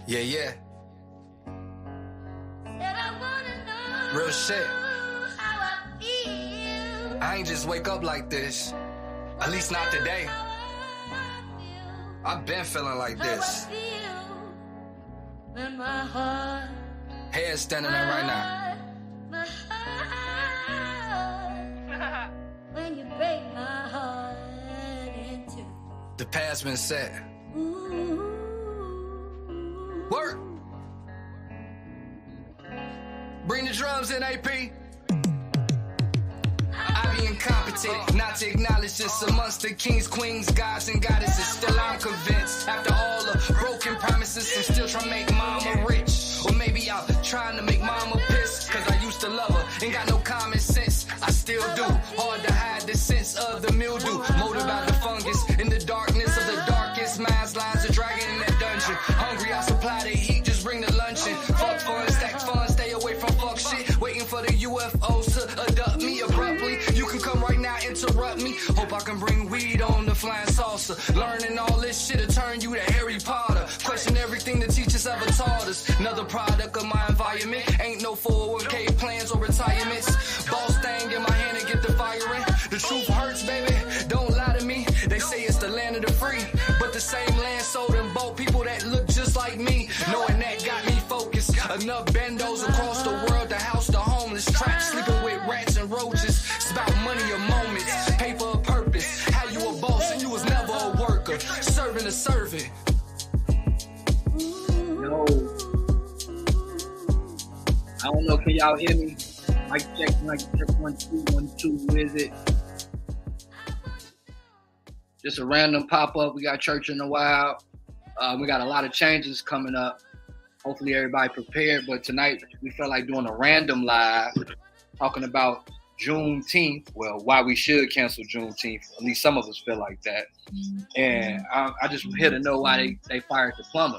Yeah, yeah. Real shit. I ain't just wake up like this. At least not today. I've been feeling like this. Head standing up right now. When you break my heart in two. The past been set. Work. Bring the drums in, AP. I be incompetent, not to acknowledge this amongst the kings, queens, gods, and goddesses. Still I'm convinced, after all the broken promises, I'm still trying to make mama rich. Or maybe I'm trying to make mama pissed, cause I used to love her, ain't got no common sense. I still do, hard to hide the sense of the mildew. Molded by the fungus, in the darkness of the darkest minds, lines a dragon in that dungeon. Hungry, I supply the heat, just bring the luncheon. Fuck fun, stack fun, stay away from fuck shit. Waiting for the UFOs to abduct me abruptly. You can come right now, interrupt me. Hope I can bring weed on the flying saucer. Learning all this shit to turn you to Harry Potter. Question everything the teachers ever taught us. Another product of my environment. Ain't no 401k plans or retirements. Boss thing in my hand and get the firing. The truth hurts, baby. Don't lie to me. They say it's the land of the free, but the same land sold and bought people that look just like me. Knowing that got me focused. Enough bendos across the world to house the homeless. Trapped sleeping with rats and roaches. It's about money or moments. Paper or purpose. How you a boss and you was never a worker. Serving a servant. Yo. I don't know, can y'all hear me? Mic check, 1 2 1 2. Who is it? Just a random pop-up. We got church in a while. We got a lot of changes coming up. Hopefully everybody prepared. But tonight we felt like doing a random live talking about Juneteenth. Well, why we should cancel Juneteenth. At least some of us feel like that. And I just here to know why they fired the plumber.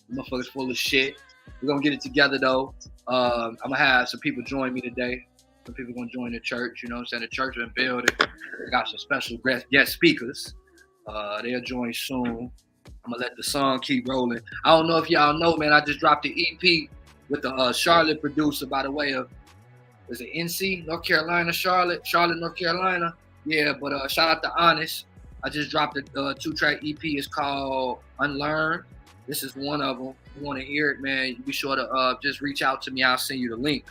The motherfucker's full of shit. We're going to get it together, though. I'm going to have some people join me today. Some people going to join the church. You know what I'm saying? The church been building. We got some special guest speakers. They'll join soon. I'm going to let the song keep rolling. I don't know if y'all know, man, I just dropped the EP with the Charlotte producer, by the way, of, is it NC, North Carolina, Charlotte, North Carolina? Yeah, but shout out to Honest. I just dropped a 2-track EP. It's called Unlearn. This is one of them. If you want to hear it, man, be sure to just reach out to me. I'll send you the link.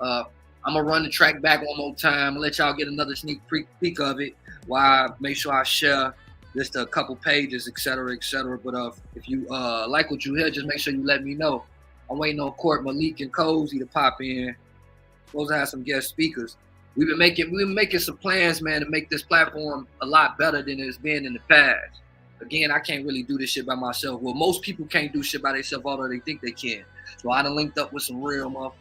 I'm going to run the track back one more time and let y'all get another sneak peek of it while I make sure I share just a couple pages, et cetera, et cetera. But if you like what you hear, just make sure you let me know. I'm waiting on Court, Malik, and Cozy to pop in. Supposed to have some guest speakers. We've been making some plans, man, to make this platform a lot better than it's been in the past. Again, I can't really do this shit by myself. Well, most people can't do shit by themselves, although they think they can. So I done linked up with some real motherfuckers.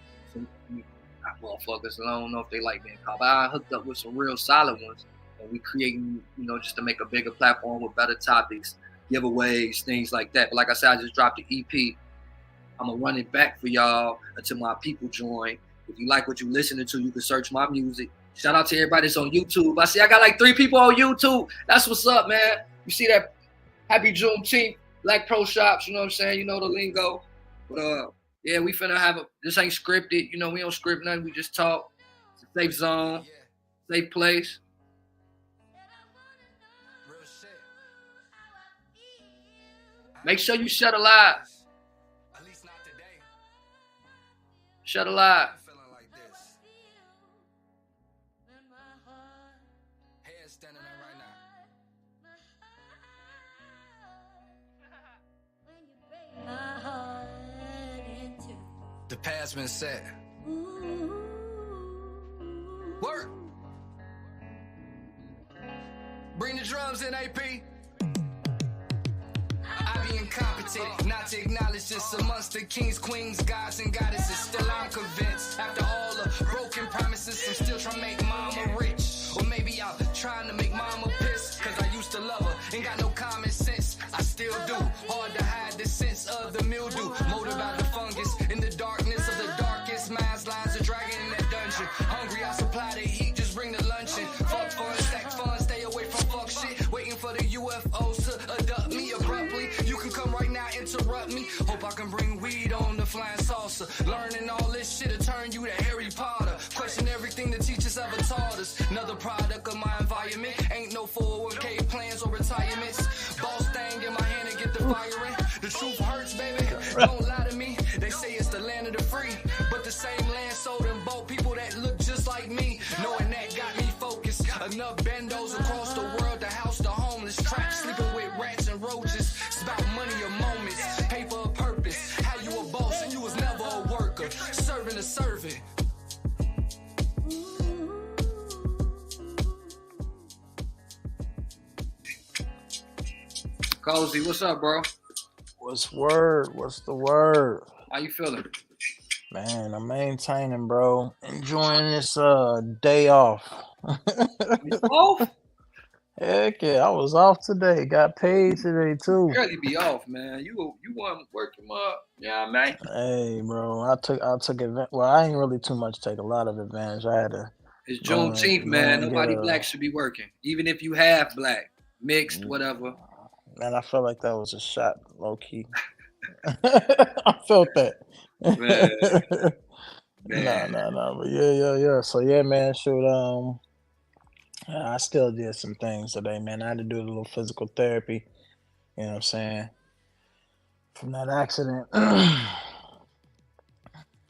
I don't know if they like being called, but I hooked up with some real solid ones. And we creating, just to make a bigger platform with better topics, giveaways, things like that. But like I said, I just dropped the EP. I'm going to run it back for y'all until my people join. If you like what you're listening to, you can search my music. Shout out to everybody that's on YouTube. I see I got like 3 people on YouTube. That's what's up, man. You see that? Happy Juneteenth, Black Pro Shops, you know what I'm saying? You know the lingo. But yeah, we finna have this ain't scripted. We don't script nothing. We just talk. It's a safe zone, safe place. Make sure you shut a live. At least not today. Shut a live. Head standing up right now. The past been set. Work. Bring the drums in, AP. I be incompetent, not to acknowledge this amongst the kings, queens, gods, and goddesses. Still I'm convinced, after all the broken promises, I'm still trying to make mama rich. Or maybe I'm trying to make mama pissed, cause I used to love her, ain't got no common sense. I still do, hard to hide the sense of the mildew. Molded by the fungus, in the darkness of the darkest minds, lines a dragon in that dungeon. Hungry, I supply the heat, just bring the luncheon. Fuck fun, stack fun, stay away from fuck shit. Waiting for the UFOs to abduct me abruptly. You can come right now, interrupt me. I can bring weed on the flying saucer. Learning all this shit'll turn you to Harry Potter. Question everything the teachers ever taught us. Another product of my environment. Ain't no 401k plans or retirements. Boss thing in my hand and get the firing. The truth hurts, baby. Don't lie to me. They say it's the land of the free, but the same land sold and bought people that look just like me. Knowing that got me focused. Enough bendos across the world to house the homeless. Trapped sleeping with rats and roaches. It's about money or moments. Pay for a purpose. How you a boss and you was never a worker. Serving a servant. Cozy, what's up, bro? What's word? What's the word? How you feeling? Man, I'm maintaining, bro. Enjoying this day off. You off? Heck yeah, I was off today. Got paid today too. Barely be off, man. You want working up? Yeah, man. Hey, bro, I took advantage. Well, I ain't really too much take a lot of advantage. I had to. It's go Juneteenth, and man. get Nobody a. black should be working, even if you have black, mixed, whatever. Man, I felt like that was a shot, low key. I felt that. Man, man. No. But yeah. So yeah, man. Shoot. I still did some things today, man. I had to do a little physical therapy. You know what I'm saying? From that accident.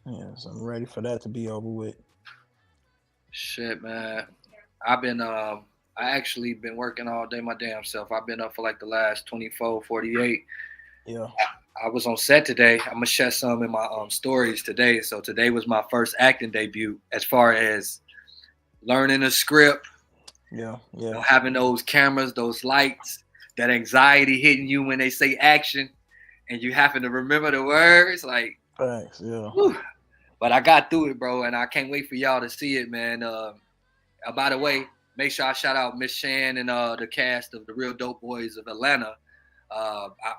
Yeah, so I'm ready for that to be over with. Shit, man. I actually been working all day my damn self. I've been up for like the last 24, 48. Yeah. I was on set today. I'm gonna share some in my stories today. So today was my first acting debut as far as learning a script, Yeah. having those cameras, those lights, that anxiety hitting you when they say action, and you having to remember the words. Like, Thanks. Yeah. whew. But I got through it, bro, and I can't wait for y'all to see it, man. By the way, make sure I shout out Miss Shan and the cast of the Real Dope Boys of Atlanta.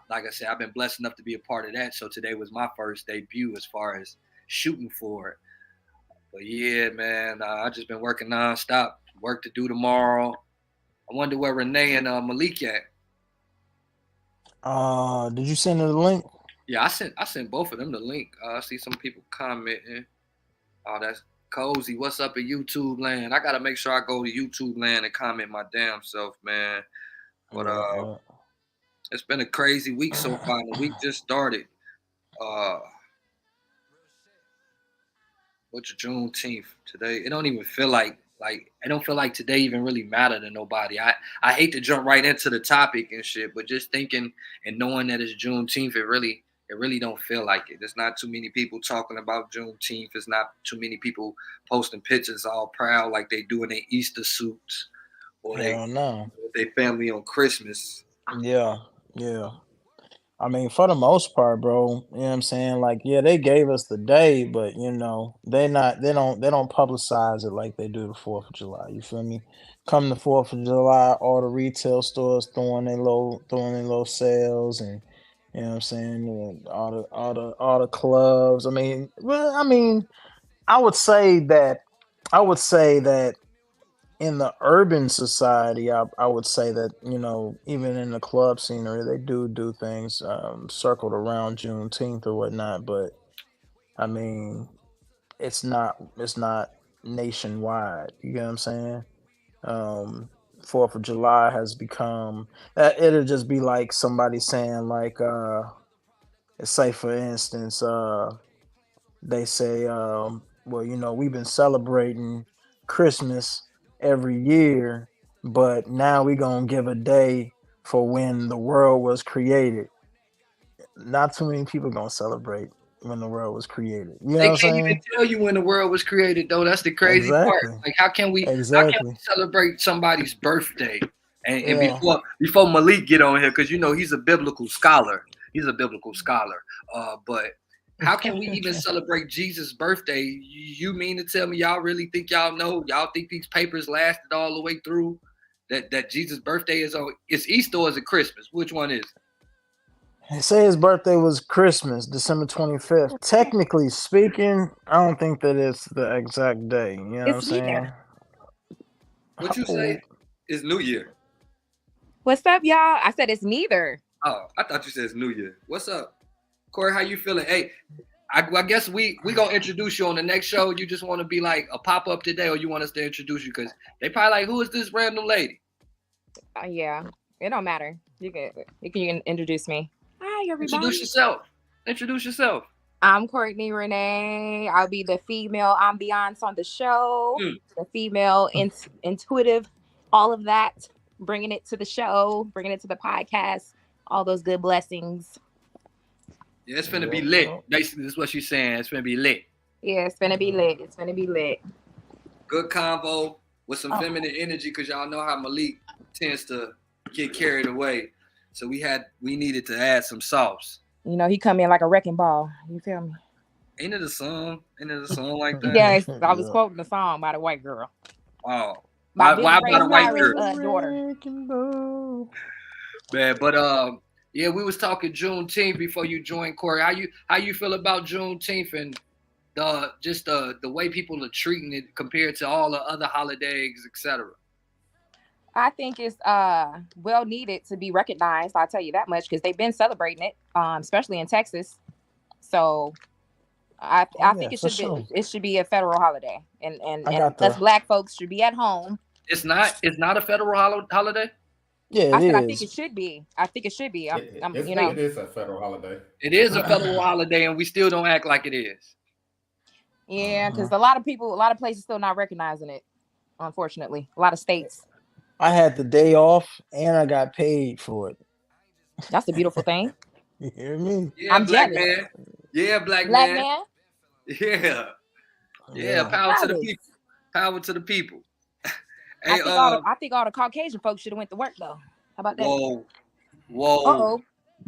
Like I said, I've been blessed enough to be a part of that. So today was my first debut as far as shooting for it. But yeah, man, I just been working nonstop. Work to do tomorrow. I wonder where Renee and Malik at. Did you send her the link? Yeah, I sent both of them the link. I see some people commenting. Oh, that's Cozy. What's up in YouTube land? I gotta make sure I go to YouTube land and comment my damn self, man. But it's been a crazy week so far. The week just started. What's Juneteenth today? It don't even feel like I don't feel like today even really matter to nobody. I hate to jump right into the topic and shit, but just thinking and knowing that it's Juneteenth, it really don't feel like it. There's not too many people talking about Juneteenth. There's not too many people posting pictures all proud like they do in their Easter suits or they family on Christmas. Yeah. I mean, for the most part, bro, you know what I'm saying? Like, yeah, they gave us the day, but you know, they don't publicize it like they do the 4th of July. You feel me? Come the 4th of July, all the retail stores throwing their low sales, and you know what I'm saying, and all the clubs. I mean, I would say that in the urban society, I would say that, you know, even in the club scenery, they do things circled around Juneteenth or whatnot. But I mean, it's not nationwide. You get what I'm saying? 4th of July has become it'll just be like somebody saying like say for instance they say well, you know, we've been celebrating Christmas every year, but now we're gonna give a day for when the world was created. Not too many people gonna celebrate when the world was created. You know They what I'm can't even saying? tell you when the world was created, though. That's the crazy part. Exactly. Like, how can we celebrate somebody's birthday? And Yeah. before Malik get on here, because you know he's a biblical scholar. But how can we even celebrate Jesus' birthday? You mean to tell me y'all really think y'all know? Y'all think these papers lasted all the way through? That Jesus' birthday is on? It's Easter or is it Christmas? Which one is? They say his birthday was Christmas, December 25th. Technically speaking, I don't think that it's the exact day. You know what I'm saying? What you say? It's New Year. What's up, y'all? I said it's neither. Oh, I thought you said it's New Year. What's up? Corey, how you feeling? Hey, I guess we gonna introduce you on the next show. You just want to be like a pop up today, or you want us to introduce you? Because they probably like, who is this random lady? Yeah, it don't matter. You can introduce me. Hi, everybody. Introduce yourself. Introduce yourself. I'm Courtney Renee. I'll be the female ambiance on the show. The female intuitive, all of that. Bringing it to the show, bringing it to the podcast. All those good blessings. Yeah, it's finna be lit. Basically, that's what she's saying. It's finna be lit. Yeah, it's finna be lit. It's finna be lit. Good convo with some feminine energy, because y'all know how Malik tends to get carried away. So we needed to add some sauce. You know, he come in like a wrecking ball. You feel me? Ain't it a song? Ain't it a song like that? Yes, I was quoting the song by the white girl. Wow. Why about a white girl? Daughter. Man, but yeah, we was talking Juneteenth before you joined, Corey. How you feel about Juneteenth and the way people are treating it compared to all the other holidays, etc.? I think it's well needed to be recognized. I'll tell you that much, because they've been celebrating it, especially in Texas. So I think it should be a federal holiday, and us Black folks should be at home. It's not a federal holiday. Yeah, I think it should be. I think it should be. It is a federal holiday. It is a federal holiday, and we still don't act like it is. Yeah, because a lot of places still not recognizing it. Unfortunately, a lot of states. I had the day off and I got paid for it. That's the beautiful thing. You hear me? Yeah, I'm black jealous. Man. Yeah, black man. Yeah. Power to the people. Power to the people. Hey, I think all the Caucasian folks should have went to work though. How about that? Whoa.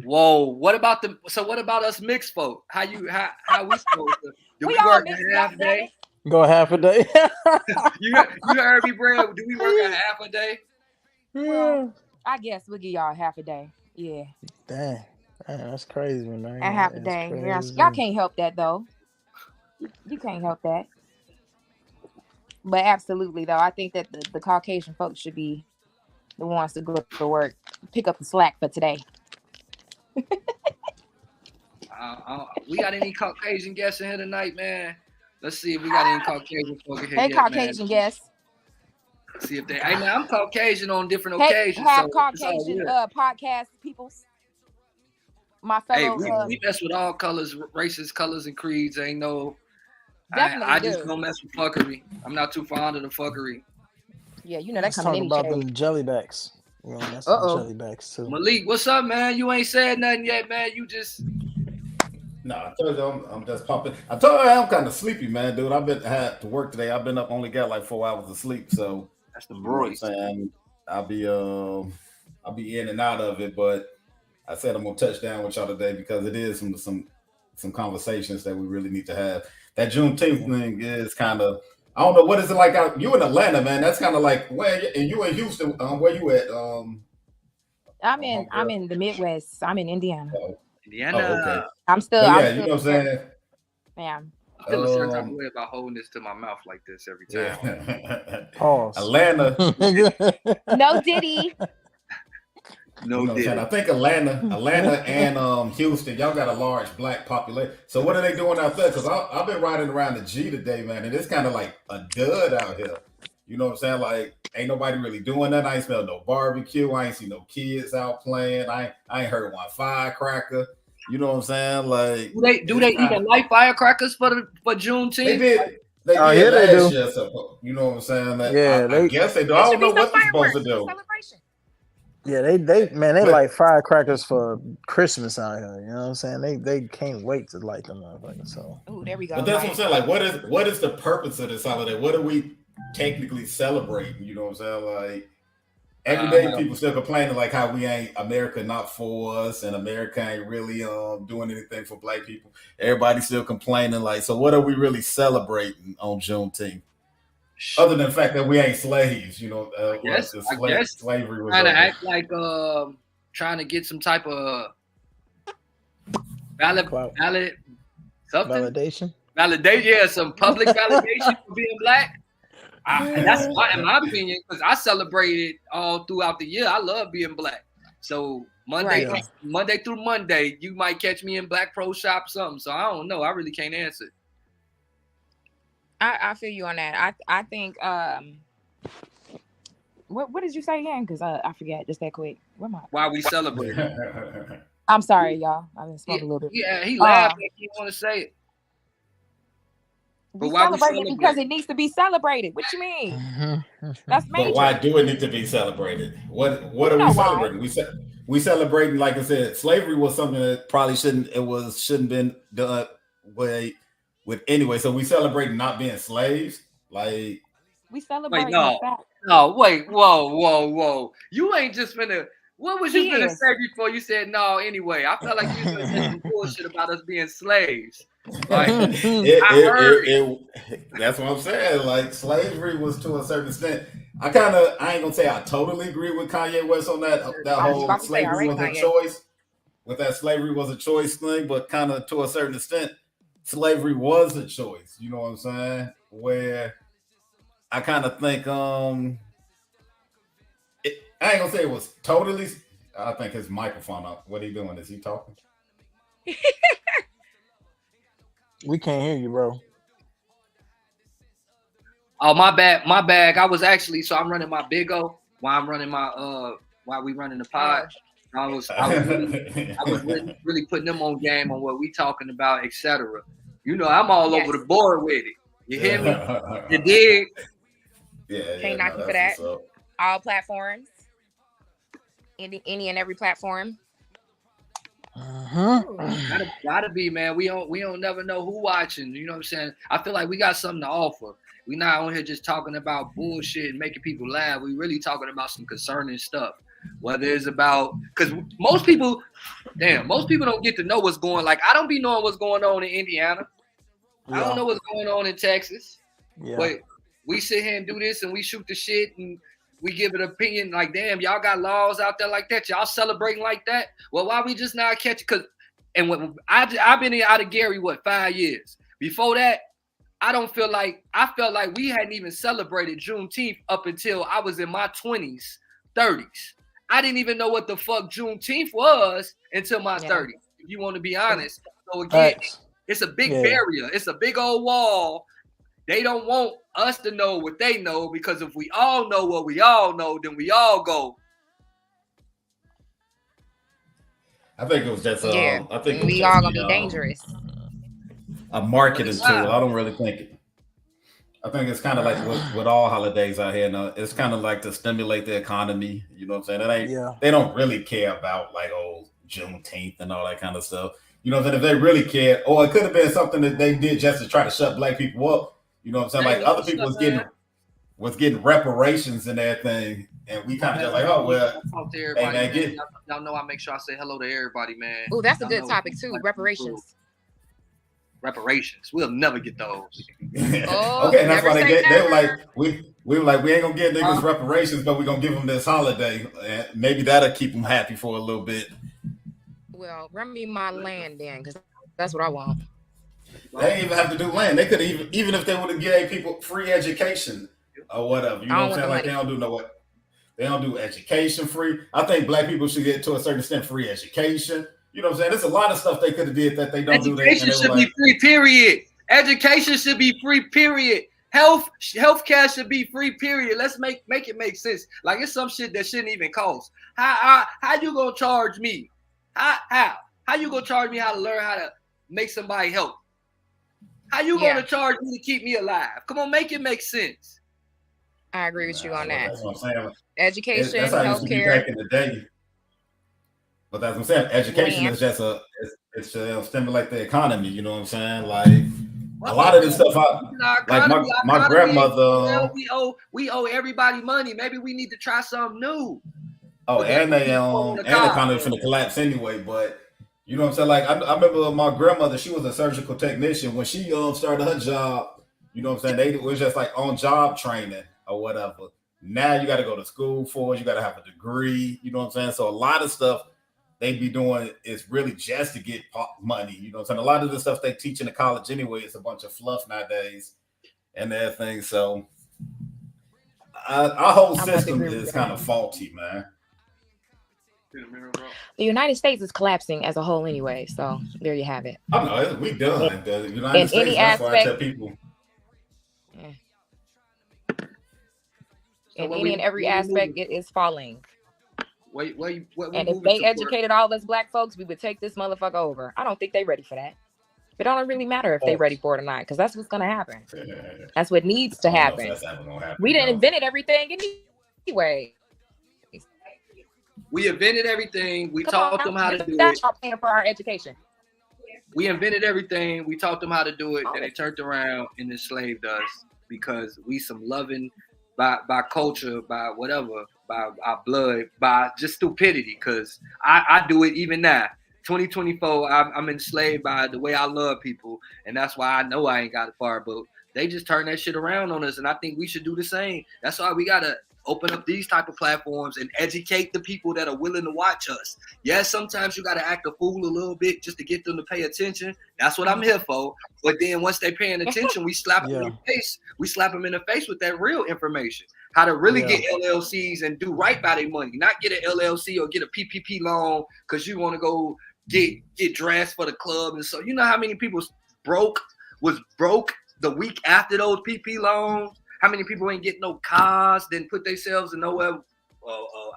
What about us mixed folk? How we supposed to? Do we work a half day? Go half a day. you heard me, Brad. Do we work a half a day? Well, I guess we'll give y'all half a day. Yeah. Dang, that's crazy, man. A half a day. Y'all can't help that though. You can't help that. But absolutely though, I think that the Caucasian folks should be the ones to go to work, pick up the slack for today. We got any Caucasian guests in here tonight, man? Let's see if we got any Caucasian folk in here. Hey, Caucasian guests. Let's see if they. Hey, man, I'm Caucasian on different occasions. Have so Caucasian podcast peoples. My fellow. Hey, we mess with all colors, races, colors, and creeds. Ain't no. Definitely I just don't mess with fuckery. I'm not too fond of the fuckery. Yeah, you know that's talk coming about them jellybacks. You know, that's some jellybacks too. Malik, what's up, man? You ain't said nothing yet, man. You just. No, I told you I'm just popping. I told you I'm kind of sleepy, man, dude. Had to work today. I've been up, only got like 4 hours of sleep, so that's the voice. I'll be in and out of it, but I said I'm gonna touch down with y'all today because it is some conversations that we really need to have. That Juneteenth thing is kind of, I don't know, what is it like out you in Atlanta, man? That's kind of like and you in Houston. Where you at? I'm in the Midwest. I'm in Indiana. Indiana. Oh, okay. I'm still. You know what I'm saying? Yeah. I feel a certain type of way about holding this to my mouth like this every time. Yeah. Pause. Atlanta. No Diddy. No Diddy. I think Atlanta and Houston, y'all got a large Black population. So what are they doing out there? Because I've been riding around the G today, man, and it's kind of like a dud out here. You know what I'm saying? Like, ain't nobody really doing that. I ain't smell no barbecue. I ain't see no kids out playing. I ain't heard one firecracker. You know what I'm saying? Like, do they even light firecrackers for Juneteenth? They did. They do. Year, so, you know what I'm saying? I guess they do. I don't know what they're supposed to do. Yeah, they light firecrackers for Christmas out here. You know what I'm saying? They can't wait to light them up. So, ooh, there we go. But that's what I'm saying. Like, what is the purpose of this holiday? What are we technically celebrating? You know what I'm saying? Like, every day people still complaining like how America not for us and America ain't really doing anything for Black people. Everybody's still complaining. Like, so what are we really celebrating on Juneteenth? Other than the fact that we ain't slaves, you know, I guess slavery was trying to act like trying to get some type of validation, yeah, some public validation for being Black. That's in my opinion, because I celebrate it all throughout the year. I love being Black, so Monday through Monday, you might catch me in Black Pro Shop something. So I don't know. I really can't answer. I feel you on that. I think what did you say again? Because I forget just that quick. Why we celebrate? I'm sorry, y'all. I didn't smoke a little bit. Yeah, he laughed like he want to say it. But why we celebrate it? Because it needs to be celebrated. What you mean? That's major. But why do it need to be celebrated? What are we celebrating? We celebrating, like I said, slavery was something that probably shouldn't been done with anyway. So we celebrating not being slaves, like we celebrate. Wait, whoa! You ain't just finna. What was you gonna say before you said no? Anyway, I felt like you was gonna say some bullshit about us being slaves. Like, that's what I'm saying. Like slavery was to a certain extent. I ain't gonna say I totally agree with Kanye West on that whole slavery was a choice. With that slavery was a choice thing, but kind of to a certain extent, slavery was a choice. You know what I'm saying? Where I kind of think I ain't gonna say it was totally. I think his microphone up. What are you doing? Is he talking? We can't hear you, bro. Oh, my bad. I was actually, so I'm running my Big O while I'm running my while we running the pod. I was really putting them on game on what we talking about, etc. You know, I'm all over the board with it. You hear me? You dig? Yeah. Can't knock you for that. All platforms. Any and every platform. Gotta be, man. We don't never know who watching. You know what I'm saying? I feel like we got something to offer. We not on here just talking about bullshit and making people laugh. We really talking about some concerning stuff. Whether it's about, because most people don't get to know what's going. Like, I don't be knowing what's going on in Indiana. I don't know what's going on in Texas. But we sit here and do this and we shoot the shit and we give an opinion like, damn, y'all got laws out there like that. Y'all celebrating like that. Well, why we just not catch it? Because, and when I've been out of Gary, 5 years? Before that, I felt like we hadn't even celebrated Juneteenth up until I was in my 20s, 30s. I didn't even know what the fuck Juneteenth was until my 30s, if you want to be honest. So again, it's a big barrier. It's a big old wall. They don't want us to know what they know, because if we all know what we all know, then we all go. I think it was just I think we all gonna be dangerous. A marketing tool. I don't really think it. I think it's kind of like with all holidays out here. No, it's kind of like to stimulate the economy. You know what I'm saying? They don't really care about like Juneteenth and all that kind of stuff. You know what I'm saying? If they really cared, or it could have been something that they did just to try to shut black people up. You know what I'm saying? Like other people was getting reparations and everything, and we kind of just like, oh well. Hey, man, y'all know I make sure I say hello to everybody, man. Oh, that's a good topic too. Reparations. Reparations. We'll never get those. Okay, that's why they were like, we were like, we ain't gonna get niggas reparations, but we're gonna give them this holiday, and maybe that'll keep them happy for a little bit. Well, run me my land then, because that's what I want. They didn't even have to do land. They could even if they would have given people free education or whatever. You know what I'm saying? Like they don't do education free. I think black people should get, to a certain extent, free education. You know what I'm saying? There's a lot of stuff they could have did that they don't do. Education should be free, period. Education should be free, period. Healthcare should be free, period. Let's make it make sense. Like, it's some shit that shouldn't even cost. How you gonna charge me? How you gonna charge me how to learn how to make somebody help? How you gonna charge me to keep me alive? Come on, make it make sense. I agree with you on that. That's what I'm saying. Education, that's how it used to be back in the day. But that's what I'm saying. Education is just it's to stimulate the economy. You know what I'm saying? Like a lot of this stuff. My grandmother. We owe everybody money. Maybe we need to try something new. Oh, and the economy is going to collapse anyway. But you know what I'm saying? Like I remember my grandmother. She was a surgical technician when she started her job. You know what I'm saying? It was just like on job training or whatever. Now you got to go to school for it. You got to have a degree. You know what I'm saying? So a lot of stuff they be doing is really just to get money. You know what I'm saying? A lot of the stuff they teach in the college anyway is a bunch of fluff nowadays and everything. So our whole system is kind of faulty, man. The United States is collapsing as a whole anyway, so there you have it. Oh no, we done. The United States. That's why I tell people. Yeah. In any and every aspect, it is falling. And if they educated all us black folks, we would take this motherfucker over. I don't think they're ready for that. It don't really matter if they're ready for it or not, because that's what's gonna happen. That's what needs to happen. We didn't invented everything anyway. We invented everything. We taught them how to do it. Paying for our education. We invented everything. We taught them how to do it, and they turned around and enslaved us because we some loving by culture, by whatever, by our blood, by just stupidity. Because I do it even now. 2024, I'm enslaved by the way I love people, and that's why I know I ain't got it far. But they just turn that shit around on us, and I think we should do the same. That's why we gotta open up these type of platforms and educate the people that are willing to watch us. Yes, sometimes you gotta act a fool a little bit just to get them to pay attention. That's what I'm here for. But then once they paying attention, we slap them in the face. We slap them in the face with that real information. How to really get LLCs and do right by their money, not get an LLC or get a PPP loan because you want to go get dressed for the club. And so you know how many people was broke the week after those PP loans? How many people ain't getting no cars, didn't put themselves in nowhere,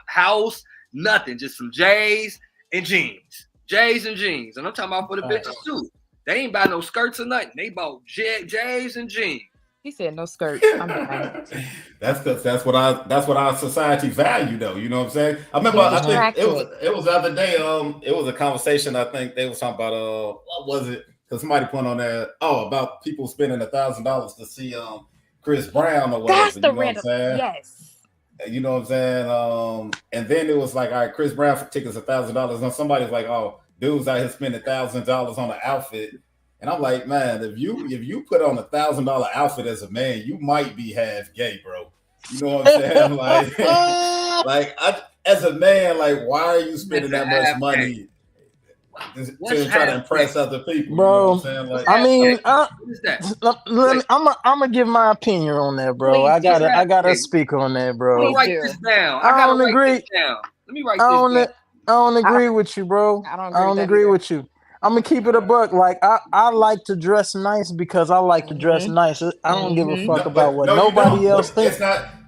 house, nothing, just some J's and jeans. J's and jeans. And I'm talking about for the bitches too. They ain't buy no skirts or nothing. They bought J's and jeans. He said no skirts. That's what our society value though. You know what I'm saying? I remember I think it was the other day. It was a conversation. I think they was talking about what was it? Because somebody put on there about people spending $1,000 to see Chris Brown or whatever. That's the random. Yes. You know what I'm saying? And then it was like, all right, Chris Brown for tickets $1,000. And somebody's like, oh, dude's out here spending $1,000 on an outfit. And I'm like, man, if you put on $1,000 outfit as a man, you might be half gay, bro. You know what I'm saying? like as a man, like, why are you spending that much money to try to impress other people? Bro, you know what I'm saying? I'm gonna give my opinion on that, bro. Please I gotta speak on that, bro. Write this down. I don't agree. Let me write this down. I don't agree with you, bro. I don't agree with you. I'm gonna keep it a buck. Like I like to dress nice because I like to dress nice. I don't give a fuck about what nobody else thinks.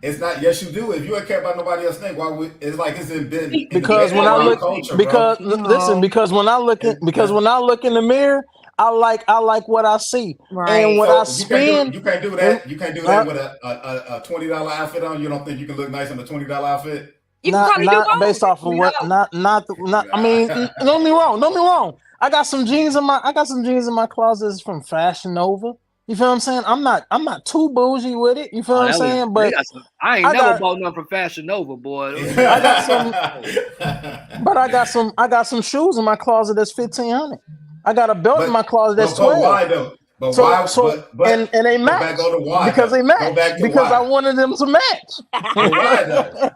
It's not. Yes, you do. If you don't care about nobody else think, why would it's like it's in because when I look culture, because listen, because when I look in the mirror, I like what I see, and what I spend. You can't do that. You can't do that with a $20 outfit on. You don't think you can look nice in a $20 outfit? Not based off of what. Not. I mean, don't be wrong. I got some jeans in my closet from Fashion Nova. You feel what I'm saying? I'm not too bougie with it. You feel what I'm saying? But I ain't never bought nothing from Fashion Nova, boy. I got some shoes in my closet that's $1,500. I got a belt in my closet that's $1,200. Why though? But and they match because they match because I wanted them to match. Why though?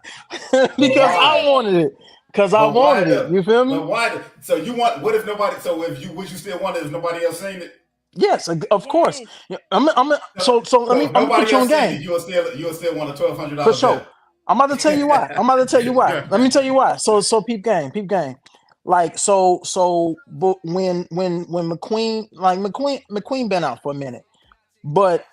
Because I wanted it. Because I wanted it. You feel me? But why? So you want? What if nobody? So would you still want it if nobody else seen it? Yes, of course. So let me put you on game. You'll still want a $1,200 for sure. I'm about to tell you why. Let me tell you why. So peep game. Like but when McQueen been out for a minute, but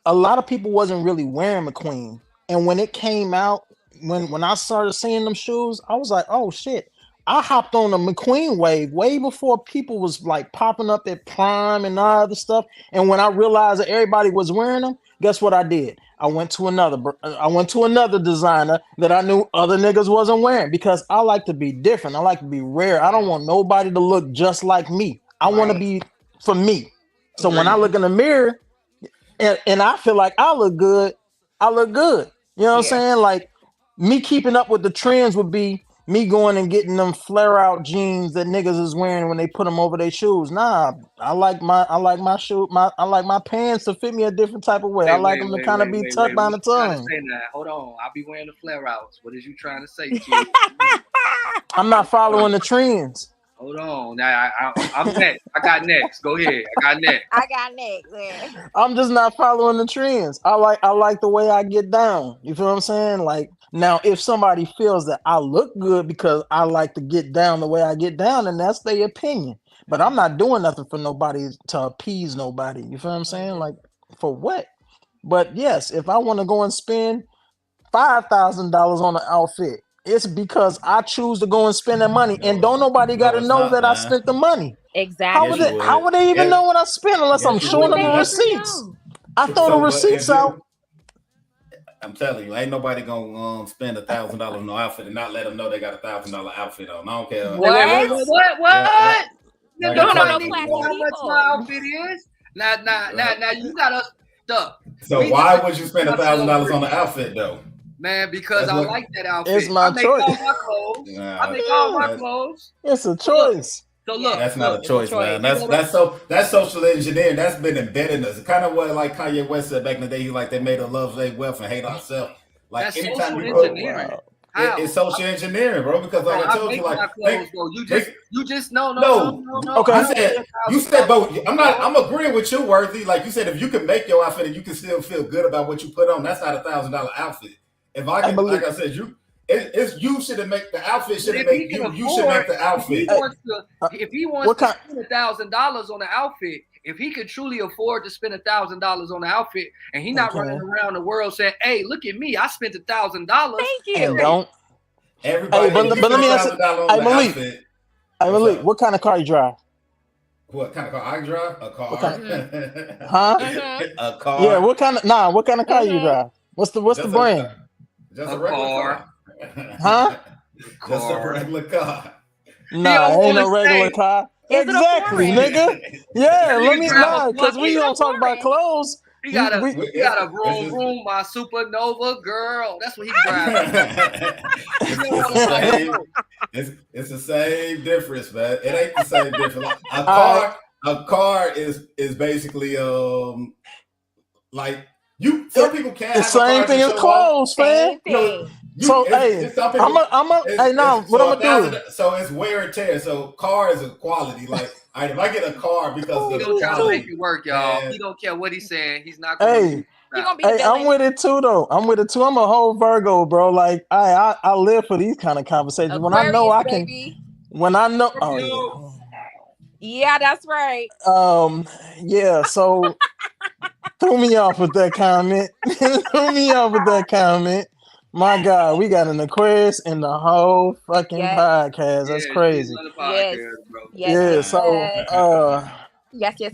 a lot of people wasn't really wearing McQueen, and when it came out, when I started seeing them shoes, I was like, oh shit. I hopped on the McQueen wave way before people was like popping up at Prime and all other stuff. And when I realized that everybody was wearing them, guess what I did? I went to another designer that I knew other niggas wasn't wearing because I like to be different. I like to be rare. I don't want nobody to look just like me. I want to be for me. So when I look in the mirror and I feel like I look good, I look good. You know what I'm saying? Like me keeping up with the trends would be me going and getting them flare out jeans that niggas is wearing when they put them over their shoes. Nah, I like my pants to fit me a different type of way. I like them to kind of be tucked down the tongue. Hold on, I'll be wearing the flare outs. What is you trying to say, Q? I'm not following the trends. Hold on, now I'm next. I got next. Go ahead. I got next. I'm just not following the trends. I like the way I get down. You feel what I'm saying? Like Now, if somebody feels that I look good because I like to get down the way I get down, then that's their opinion. But I'm not doing nothing for nobody to appease nobody. You feel what I'm saying? Like, for what? But yes, if I want to go and spend $5,000 on an outfit, it's because I choose to go and spend that money, and don't nobody got to it's know not, that I man. spent the money. Exactly. How would they even know what I spent unless I'm showing them the receipts? I throw the receipts out. I'm telling you, ain't nobody gonna spend $1,000 on no outfit and not let them know they got $1,000 outfit on. I don't care. What? You don't know how much my outfit is. Now you got us stuck. So why would you spend $1,000 on the outfit though? Man, because I like that outfit. It's my choice. I make all my clothes. It's a choice. So look, that's not a choice, man. That's social engineering. That's been embedded in us. Kind of what like Kanye West said back in the day. He like they made us love their wealth and hate ourselves. Like that's anytime social you put, engineering. It's social engineering, bro. Because like I told you, like you just no. Okay, you said, but I'm agreeing with you, Worthy. Like you said, if you can make your outfit and you can still feel good about what you put on, that's not $1,000 outfit. If I can, like I said, it's you should make the outfit. Should make you. You should make the outfit. If he wants to spend $1,000 on the outfit, if he could truly afford to spend $1,000 on the outfit, and he not running around the world saying, "Hey, look at me, I spent $1,000." Thank you. And don't. Everybody, but let me ask you, Malik, what kind of car you drive? What kind of car I drive? A car. Huh? A car. Yeah. What kind of car you drive? What's the brand? Just a regular car. Huh? Just a regular car. Nah, ain't no regular car. Exactly, nigga. Yeah, let me know because we don't talk about clothes. He got a vroom, my supernova girl. That's what he drives. It's the same difference, man. It ain't the same difference. A car is basically like you. Some people can't. The same thing as clothes, fam. So hey, what I'm gonna do? So it's wear and tear. So car is a quality. Like, if I get a car because he don't try to make it work, y'all. He don't care what he's saying. He's not. Hey, I'm with it too, though. I'm a whole Virgo, bro. Like I live for these kind of conversations. Aquarius, when I know I can. baby. When I know. Oh yeah, that's right. Yeah. So threw me off with that comment. My God, we got an Aquarius in the whole fucking podcast. That's crazy. Yes.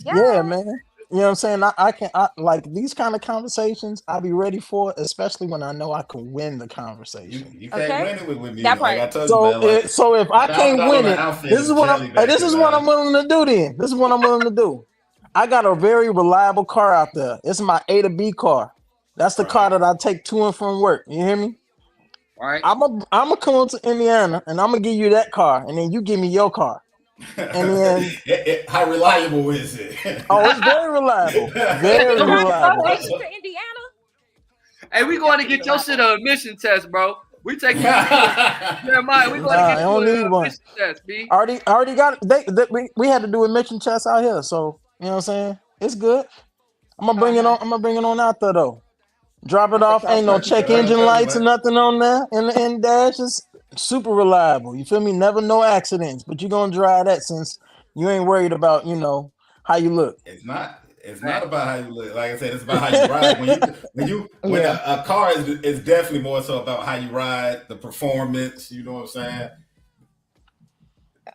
Yeah, man. You know what I'm saying? I like these kind of conversations. I'll be ready for it, especially when I know I can win the conversation. You can't win it with me. That like I told you, man, so if I can't win it, this is what I'm willing to do. Then this is what I'm willing to do. I got a very reliable car out there. It's my A to B car. That's the car that I take to and from work. You hear me? All right. I'm gonna come to Indiana and I'm gonna give you that car, and then you give me your car. And then how reliable is it? Oh, it's very reliable. Very reliable. To Indiana. Hey, we going to get your shit an admission test, bro. We take Jeremiah. We going to get you an admission test, B. Already got it. We had to do admission tests out here, so you know what I'm saying. It's good. I'm gonna bring it on. I'm gonna bring it on out there though. Drop it off. Ain't no check engine lights or nothing on there. And the end dash is super reliable. You feel me? Never no accidents. But you're gonna drive that since you ain't worried about how you look. It's not about how you look. Like I said, it's about how you ride. When a car is definitely more so about how you ride, the performance. You know what I'm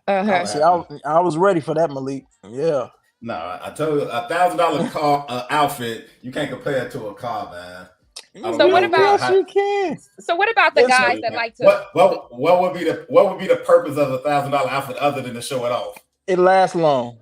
saying? See, I was ready for that, Malik. Yeah. No, I told you $1,000 car outfit. You can't compare it to a car, man. So what about the guys that like to? What would be the purpose of $1,000 outfit other than to show it off? It lasts long.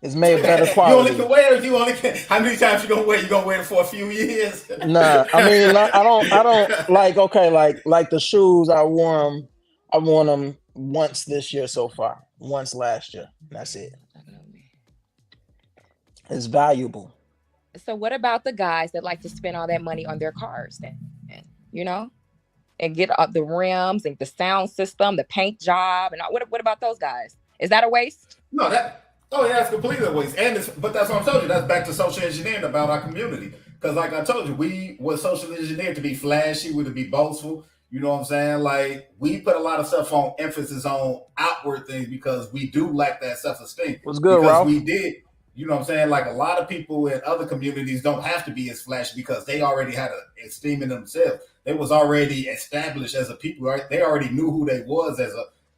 It's made better quality. You only can wear it. How many times you gonna wear? You gonna wear it for a few years? Nah, I mean, I don't like. Okay, like the shoes. I worn them once this year so far. Once last year. That's it. It's valuable. So what about the guys that like to spend all that money on their cars then? And get up the rims and the sound system, the paint job, and what about those guys? Is that a waste? No, it's completely a waste. But that's what I'm telling you. That's back to social engineering about our community. Because like I told you, we were social engineered to be flashy, to be boastful. You know what I'm saying? Like, we put a lot of stuff on emphasis on outward things because we do lack that self-esteem. What's good, because Ralph? we did, you know what I'm saying? Like, a lot of people in other communities don't have to be as flashy because they already had an esteem in themselves. They was already established as a people, right? They already knew who they was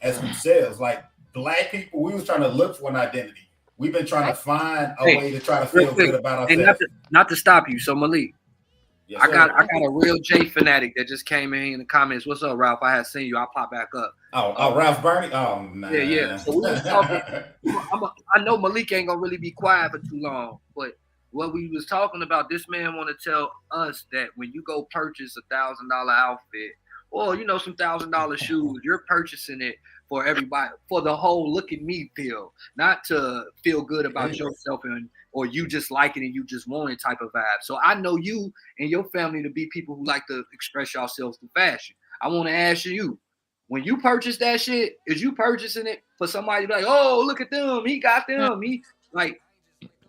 as themselves. Like, Black people, we was trying to look for an identity. We've been trying to find a way to try to feel good about ourselves. Not to stop you. So Malik, yes, I got a real J fanatic that just came in the comments. What's up, Ralph? I had seen you. I'll pop back up. Ralph Bernie? Oh, nah. Yeah. So we was talking. I know Malik ain't gonna really be quiet for too long, but what we was talking about, this man want to tell us that when you go purchase $1,000 outfit or some $1,000 shoes, you're purchasing it for everybody, for the whole look at me feel, not to feel good about yourself or you just like it and you just want it type of vibe. So I know you and your family to be people who like to express yourselves through fashion. I want to ask you, when you purchase that shit, is you purchasing it for somebody to be like, oh, look at them, he got them, he like,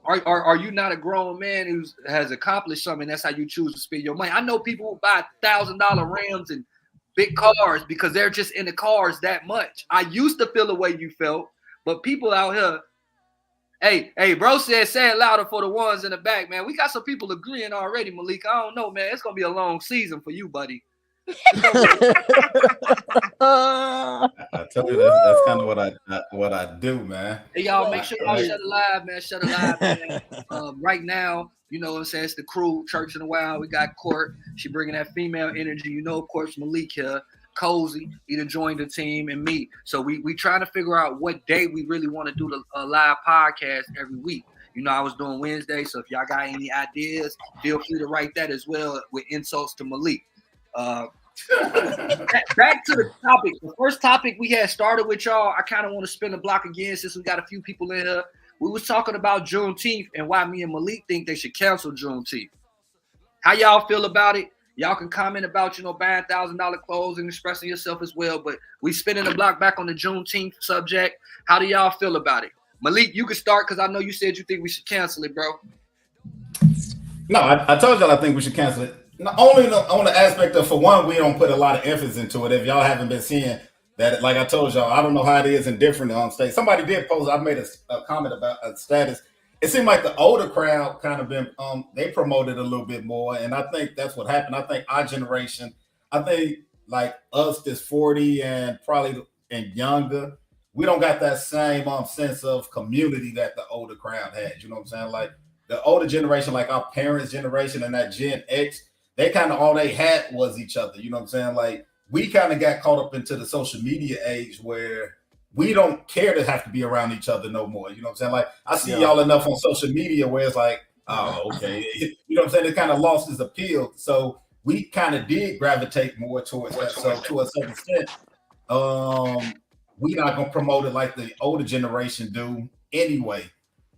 are you not a grown man who has accomplished something? That's how you choose to spend your money. I know people who buy $1,000 rims and big cars because they're just in the cars that much. I used to feel the way you felt, but people out here, hey, bro said, say it louder for the ones in the back, man. We got some people agreeing already, Malik. I don't know, man. It's gonna be a long season for you, buddy. I tell you, that's kind of what I do, man. Hey, y'all, make sure y'all shut it live, man. Shut it live, man. Right now, you know what I'm saying? It's the crew, Church in a While. We got Court. She bringing that female energy. You know, of course, Malik here. Cozy, he done joined the team, and me. So we trying to figure out what day we really want to do the live podcast every week. You know, I was doing Wednesday, so if y'all got any ideas, feel free to write that as well with insults to Malik. Back to the topic. The first topic we had started with y'all, I kind of want to spin the block again since we got a few people in here. We was talking about Juneteenth and why me and Malik think they should cancel Juneteenth. How y'all feel about it? Y'all can comment about, buying $1,000 clothes and expressing yourself as well. But we spinning the block back on the Juneteenth subject. How do y'all feel about it? Malik, you can start because I know you said you think we should cancel it, bro. No, I told y'all I think we should cancel it. Not only on the aspect of, for one, we don't put a lot of emphasis into it. If y'all haven't been seeing that, like I told y'all, I don't know how it is in different states. Somebody did post, I made a comment about a status. It seemed like the older crowd kind of been, they promoted a little bit more. And I think that's what happened. I think our generation, I think like us that's 40 and probably and younger, we don't got that same sense of community that the older crowd had. You know what I'm saying? Like the older generation, like our parents' generation and that Gen X, they kind of all they had was each other. You know what I'm saying? Like we kind of got caught up into the social media age where we don't care to have to be around each other no more. You know what I'm saying? Like I see y'all enough on social media where it's like, oh, okay. You know what I'm saying? It kind of lost its appeal. So we kind of did gravitate more towards that. So to a certain extent, we not gonna promote it like the older generation do anyway.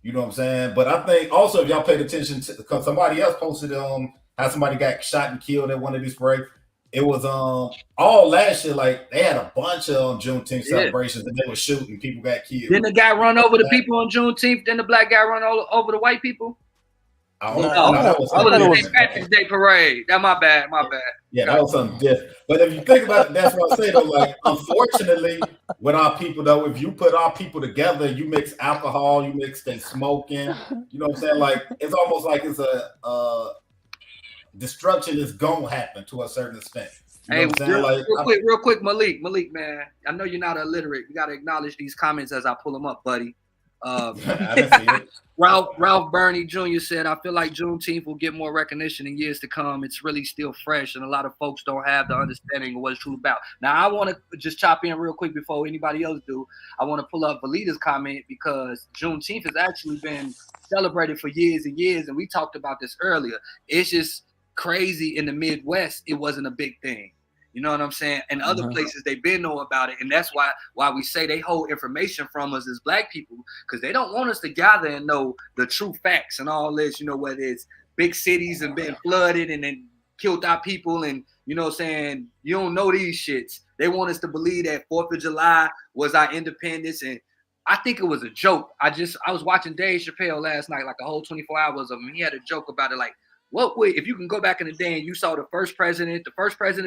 You know what I'm saying? But I think also if y'all paid attention to, because somebody else posted how somebody got shot and killed at one of these parades. It was all last year, like they had a bunch of Juneteenth celebrations and they were shooting, people got killed. Didn't the guy run over the people on Juneteenth? Then the black guy run over the white people? That was the Patrick's Day parade. That my bad. Yeah, that was something different. But if you think about it, that's what I say though. Like, unfortunately, with our people though, if you put our people together, you mix alcohol, you mix they smoking. You know what I'm saying? Like it's almost like it's a destruction is gonna happen to a certain extent. Hey, real quick, Malik, man. I know you're not illiterate. You gotta acknowledge these comments as I pull them up, buddy. Ralph Bernie Jr. said, I feel like Juneteenth will get more recognition in years to come. It's really still fresh, and a lot of folks don't have the understanding of what it's truly about. Now, I want to just chop in real quick before anybody else do. I want to pull up Valita's comment because Juneteenth has actually been celebrated for years and years, and we talked about this earlier. It's just crazy in the Midwest, it wasn't a big thing. You know what I'm saying? And other places they've been know about it, and that's why we say they hold information from us as black people, because they don't want us to gather and know the true facts and all this. You know, whether it's big cities and been flooded and then killed our people, and you know what I'm saying, you don't know these shits. They want us to believe that 4th of July was our independence, and I think it was a joke. I was watching Dave Chappelle last night, like a whole 24 hours of him. He had a joke about it, like what would, if you can go back in the day and you saw the first president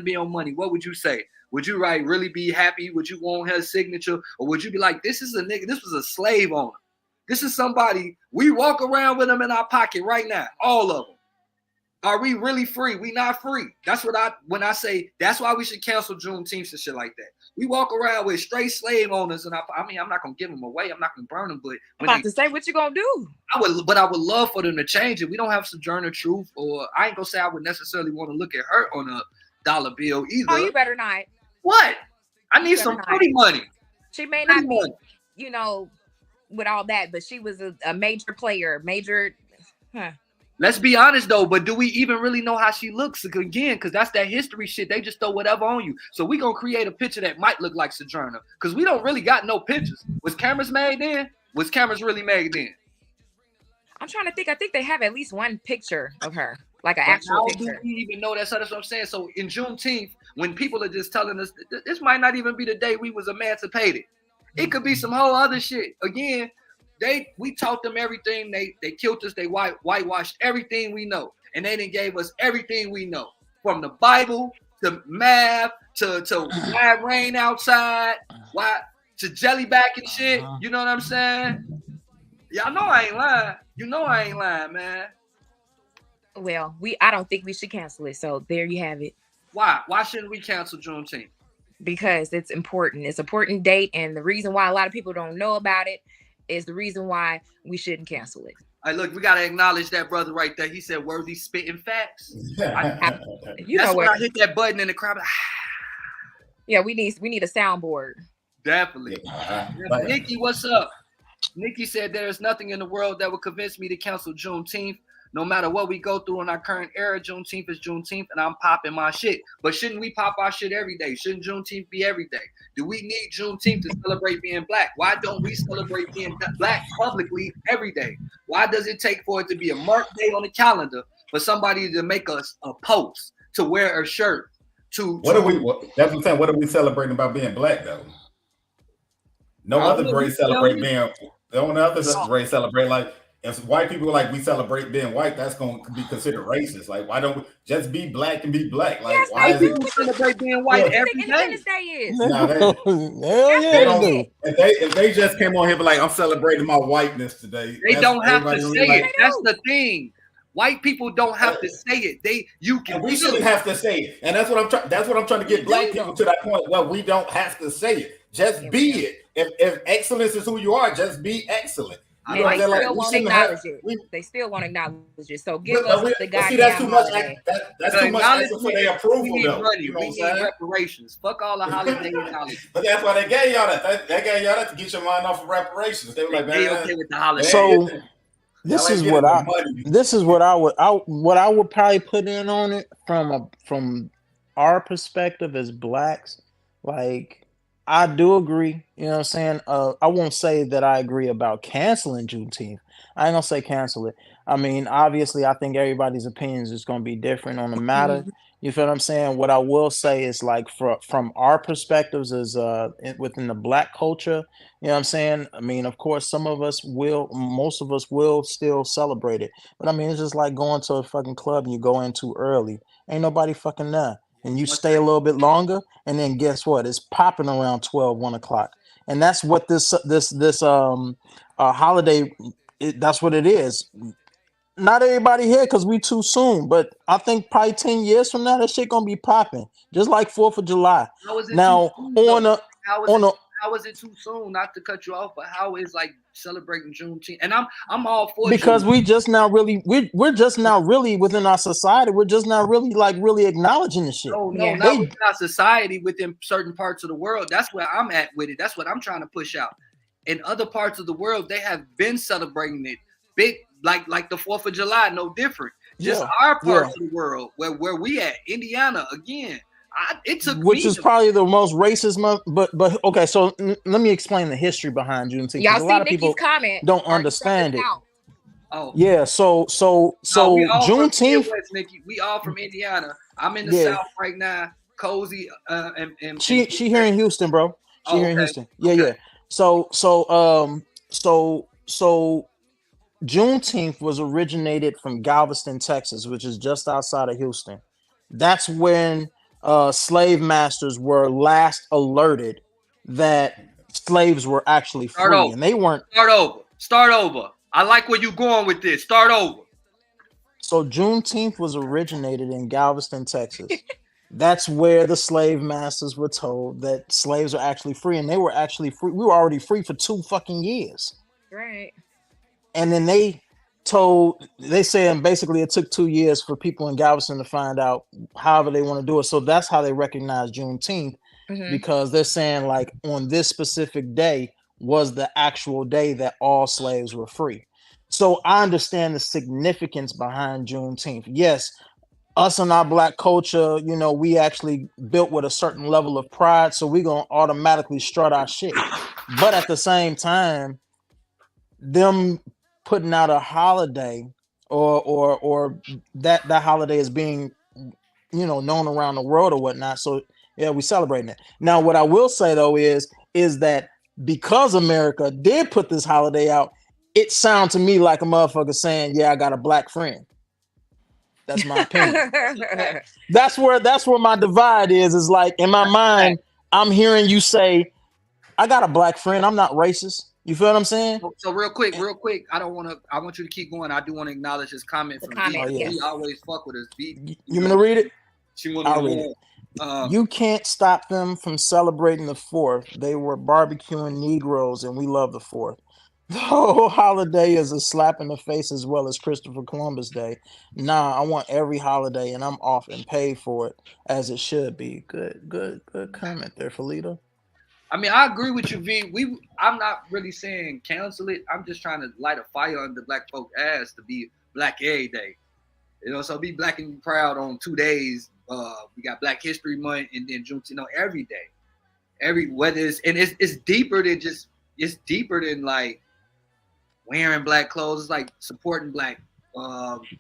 be on money, what would you say? Would you really be happy? Would you want his signature? Or would you be like, this is a nigga, this was a slave owner. This is somebody, we walk around with them in our pocket right now, all of them. Are we really free? We not free. That's when I say, that's why we should cancel Juneteenth and shit like that. We walk around with straight slave owners, and I mean, I'm not gonna give them away. I'm not gonna burn them, but I'm about to say, what you gonna do? I would love for them to change it. We don't have Sojourner Truth, or I ain't gonna say I would necessarily want to look at her on a dollar bill either. Oh, you better not. What? I need some pretty money. She may not be, you know, with all that, but she was a major player, Let's be honest though, but do we even really know how she looks again? Because that's that history shit. They just throw whatever on you. So we gonna create a picture that might look like Sojourner, because we don't really got no pictures. Was cameras made then? Was cameras really made then? I'm trying to think. I think they have at least one picture of her, like an actual picture. How do we even know that? So that's what I'm saying. So in Juneteenth, when people are just telling us this might not even be the day we was emancipated, it could be some whole other shit. Again, we taught them everything. They killed us. They whitewashed everything we know, and they didn't gave us everything we know, from the Bible to math to why it rain outside, why to jellyback and shit. You know what I'm saying? Y'all know I ain't lying. You know I ain't lying, man. Well, I don't think we should cancel it. So there you have it. Why? Why shouldn't we cancel Juneteenth? Because it's important. It's an important date, and the reason why a lot of people don't know about it is the reason why we shouldn't cancel it. All right, look, we gotta acknowledge that brother right there. He said, "Worthy spitting facts." That's when I hit that button in the crowd. Yeah, we need a soundboard. Definitely. Nikki, what's up? Nikki said, "There is nothing in the world that would convince me to cancel Juneteenth. No matter what we go through in our current era, Juneteenth is Juneteenth, and I'm popping my shit. But shouldn't we pop our shit every day? Shouldn't Juneteenth be every day? Do we need Juneteenth to celebrate being black? Why don't we celebrate being black publicly every day? Why does it take for it to be a marked day on the calendar for somebody to make us a post, to wear a shirt, that's what I'm saying. What are we celebrating about being black though? No other race celebrate being. The only other race celebrate, like, if white people like we celebrate being white, that's going to be considered racist. Like, why don't we just be black and be black? Like, yes, why is it celebrate being white every day? Independence Day is. If they just came on here, be like, I'm celebrating my whiteness today. They don't have to say it. That's the thing. White people don't have to say it. We shouldn't have to say it, and that's what I'm trying. That's what I'm trying to get black people to that point where we don't have to say it. Just be it. If excellence is who you are, just be excellent. They still won't acknowledge it. They still won't acknowledge it. So give us the goddamn. See, that's too much. That's too much for their approval. We need money. You know we need reparations. Fuck all the holiday acknowledgement. But that's why they gave y'all that. They gave y'all that to get your mind off of reparations. They were like, man, okay with the holiday. So this is what I would probably put in on it from our perspective as blacks. Like, I do agree, you know what I'm saying? I won't say that I agree about canceling Juneteenth. I ain't gonna say cancel it. I mean, obviously, I think everybody's opinions is gonna be different on the matter. You feel what I'm saying? What I will say is, like, from our perspectives as within the black culture, you know what I'm saying? I mean, of course, most of us will still celebrate it. But I mean, it's just like going to a fucking club and you go in too early. Ain't nobody fucking there. And you stay a little bit longer, and then guess what? It's popping around 12, 1 o'clock. And that's what this holiday, that's what it is. Not everybody here because we too soon, but I think probably 10 years from now, that shit gonna be popping. Just like 4th of July. How is it now, how is it too soon? Not to cut you off, but how is like celebrating Juneteenth? And I'm all for because we're just now really within our society. We're just now really acknowledging the shit. No, not within our society, within certain parts of the world. That's where I'm at with it. That's what I'm trying to push out. In other parts of the world, they have been celebrating it big, like the 4th of July, no different. Just our parts of the world, where we at, Indiana, again. Which is probably the most racist month, but okay. So let me explain the history behind Juneteenth. Y'all see a lot of Nikki's people comment don't understand it. Oh yeah, so Juneteenth. Nikki, we all from Indiana. I'm in the South right now. Cozy and she here in Houston, bro. She here in Houston. Yeah. So Juneteenth was originated from Galveston, Texas, which is just outside of Houston. That's when slave masters were last alerted that slaves were actually free, and they weren't. Start over. I like where you're going with this. Start over. So Juneteenth was originated in Galveston, Texas. That's where the slave masters were told that slaves are actually free, and they were actually free. We were already free for 2 fucking years. Right. And then they said basically it took 2 years for people in Galveston to find out however they want to do it. So that's how they recognize Juneteenth, because they're saying like on this specific day was the actual day that all slaves were free. So I understand the significance behind Juneteenth. Yes, us and our Black culture, you know, we actually built with a certain level of pride, so we're going to automatically strut our shit. But at the same time, them putting out a holiday or that holiday is being, you know, known around the world or whatnot. So yeah, we celebrating it. Now, what I will say though is that because America did put this holiday out, it sounds to me like a motherfucker saying, yeah, I got a Black friend. That's my opinion. That's where my divide is like in my mind, I'm hearing you say, I got a Black friend. I'm not racist. You feel what I'm saying? So real quick, I want you to keep going. I do want to acknowledge his comment from V. Oh, yeah. He always fuck with us. V. You want to read it? I'll read it. You can't stop them from celebrating the 4th. They were barbecuing Negroes, and we love the 4th. The whole holiday is a slap in the face as well as Christopher Columbus Day. Nah, I want every holiday, and I'm off and paid for it as it should be. Good comment there, Felita. I mean, I agree with you, V. I'm not really saying cancel it. I'm just trying to light a fire under Black folk ass to be Black every day. You know, so be Black and proud on 2 days. We got Black History Month and then Juneteenth. You know, every day, whether it's deeper than just. It's deeper than like wearing Black clothes. It's like supporting Black,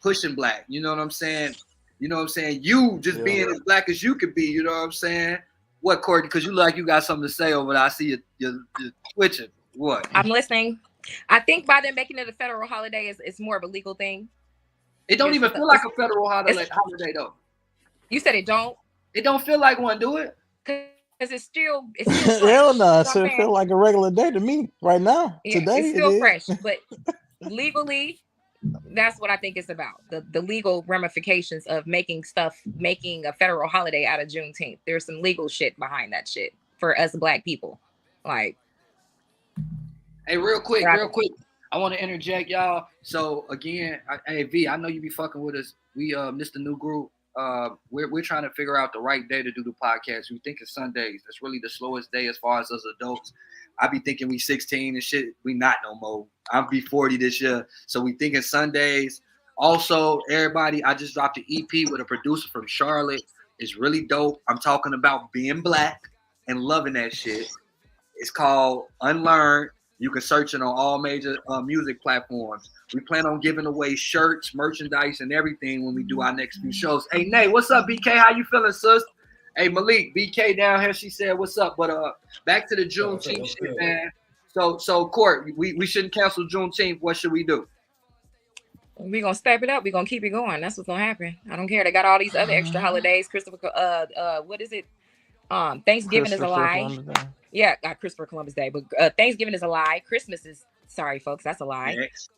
pushing Black. You know what I'm saying? You just being as Black as you could be. You know what I'm saying? What, Courtney? Because you look like you got something to say over there. I see you're twitching. What? I'm listening. I think by them making it a federal holiday, it's more of a legal thing. It don't even feel like a federal holiday though. You said it don't? It don't feel like one, do it? Because it's still hell no. It should feel like a regular day to me right now. Yeah, today it's still fresh, but legally, that's what I think it's about. The legal ramifications of making a federal holiday out of Juneteenth. There's some legal shit behind that shit for us Black people. Like, hey, real quick, I want to interject, y'all. So again, hey V, I know you be fucking with us. We missed the new group. We're trying to figure out the right day to do the podcast. We think it's Sundays. That's really the slowest day as far as us adults. I be thinking we 16 and shit. We not no more. I'll be 40 this year. So we thinking Sundays. Also, everybody, I just dropped an EP with a producer from Charlotte. It's really dope. I'm talking about being Black and loving that shit. It's called Unlearned. You can search it on all major music platforms. We plan on giving away shirts, merchandise, and everything when we do our next few shows. Hey, Nate, what's up, BK? How you feeling, sis? Hey, Malik, BK down here, she said, what's up? But back to the Juneteenth shit, man. So Court, we shouldn't cancel Juneteenth. What should we do? We're going to step it up. We're going to keep it going. That's what's going to happen. I don't care. They got all these other extra holidays. What is it? Thanksgiving is a lie. Yeah, got Christopher Columbus Day, but Thanksgiving is a lie. Christmas is, sorry, folks, that's a lie. Next.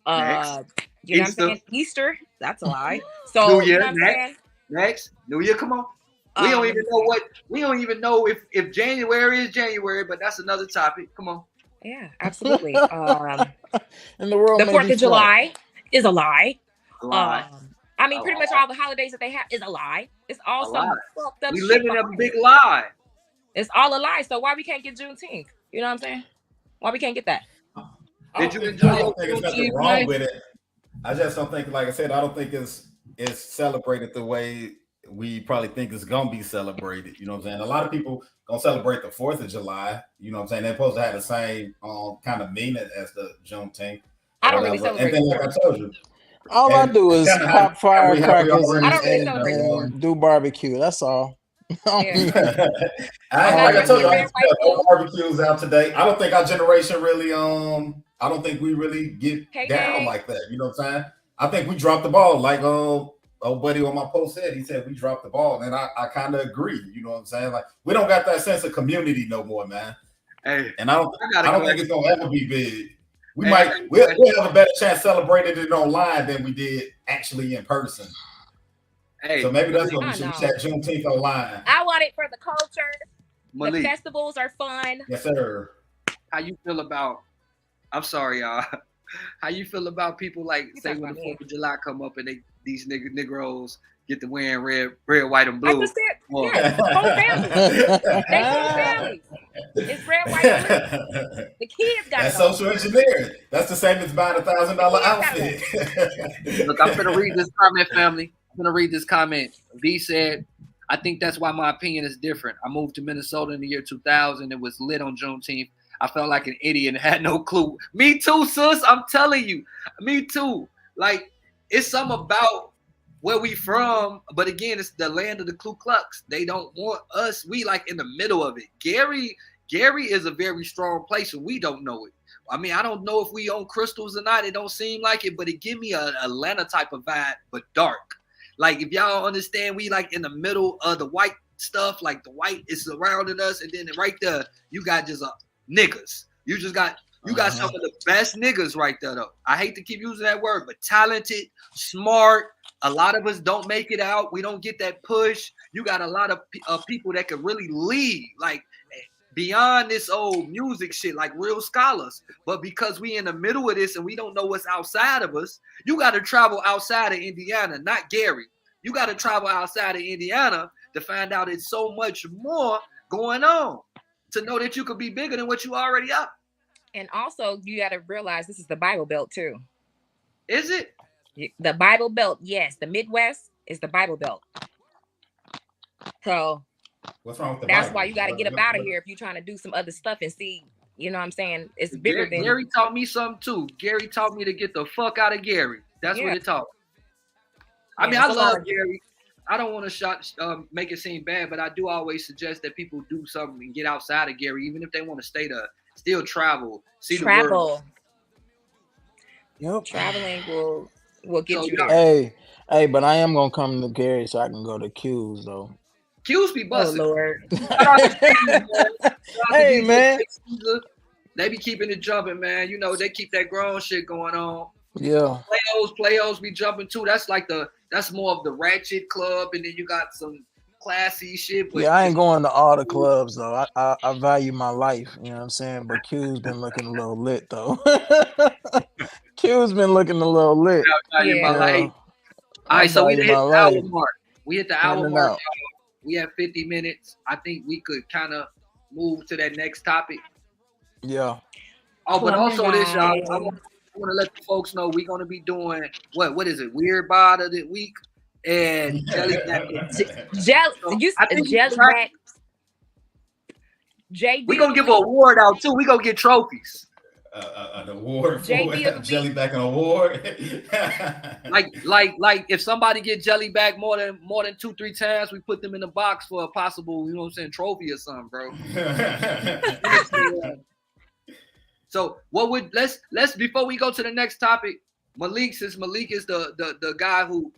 You know what I'm saying? Easter, that's a lie. So, New Year, you know what I'm saying? Next. New Year, come on. We don't even know if January is January, but that's another topic. Come on. Yeah, absolutely. In the world, the 4th of July is a lie. I mean, pretty much all the holidays that they have is a lie. It's all some fucked up. We live in a big lie. It's all a lie. So why we can't get Juneteenth? You know what I'm saying? Why we can't get that? Did you enjoy? I don't think there's nothing wrong with it. I just don't think, like I said, I don't think it's celebrated the way we probably think it's gonna be celebrated. You know what I'm saying? A lot of people gonna celebrate the 4th of July. You know what I'm saying? They're supposed to have the same kind of meaning as the Juneteenth. I don't really celebrate. And then, like I told you, all I do is pop firecrackers and do barbecue. That's all. Like I told you, I barbecues out today. I don't think our generation really I don't think we really get down like that. You know what I'm saying? I think we dropped the ball. Like old buddy on my post said, he said we dropped the ball, and I kind of agree. You know what I'm saying? Like we don't got that sense of community no more, man. Hey, and I don't think it's gonna ever be big. We'll have a better chance celebrating it online than we did actually in person. Hey, so maybe that's what we should chat Juneteenth online. I want it for the culture. Malik. The festivals are fun. Yes, sir. How you feel about? I'm sorry, y'all. How you feel about people like say when the 4th of July come up and these Negroes get to wearing red, white, and blue? Yeah, whole family. They whole families. It's red, white, and blue. The kids got that's social engineering. That's the same as buying $1,000 outfit. Look, I'm gonna read this comment, family. I'm gonna read this comment. V said, "I think that's why my opinion is different. I moved to Minnesota in the year 2000. It was lit on Juneteenth. I felt like an idiot and had no clue. Me too, sis. I'm telling you. Me too. Like, it's something about where we from. But again, it's the land of the Ku Klux. They don't want us. We like in the middle of it. Gary is a very strong place and we don't know it. I mean, I don't know if we own crystals or not. It don't seem like it, but it give me a Atlanta type of vibe, but dark. Like, if y'all understand, we like in the middle of the white stuff. Like, the white is surrounding us. And then right there, you got just niggas. You got some of the best niggas right there, though. I hate to keep using that word, but talented, smart. A lot of us don't make it out. We don't get that push. You got a lot of people that can really lead, like beyond this old music shit, like real scholars. But because we in the middle of this and we don't know what's outside of us, you got to travel outside of Indiana, not Gary. You got to travel outside of Indiana to find out it's so much more going on, to know that you could be bigger than what you already are. And also, you got to realize this is the Bible Belt too. Is it? The Bible Belt, yes. The Midwest is the Bible Belt. So what's wrong with the that's Bible? why you got to get up out of here if you're trying to do some other stuff and see, you know what I'm saying? It's bigger than... Gary taught me something too. Gary taught me to get the fuck out of Gary. That's what it taught. I mean, I love Gary. I don't want to make it seem bad, but I do always suggest that people do something and get outside of Gary, even if they want to stay there. Still travel, see the world. Yep. Traveling will get you there. Hey, but I am gonna come to Gary so I can go to Q's though. Q's be busting. Oh Lord. Hey man. They be keeping it jumping, man. You know, they keep that grown shit going on. Yeah. Playos be jumping too. That's like that's more of the ratchet club, and then you got some classy shit. But yeah, I ain't going to all the clubs though. I value my life, you know what I'm saying? But Q's been looking a little lit though. Q's been looking a little lit. All right, so we hit the hour mark. We hit the hour mark. We have 50 minutes. I think we could kind of move to that next topic. Yeah. Oh, but also this, y'all. I want to let the folks know we're going to be doing what is it? Weird Bod of the Week and Jelly Back. Jelly Back. We're going to give an award out too. We're going to get trophies. An award for Jelly Back, an award. like if somebody get Jelly Back more than 2-3 times, we put them in the box for a possible, you know what I'm saying, trophy or something, bro. So let's before we go to the next topic, Malik, since Malik is the guy who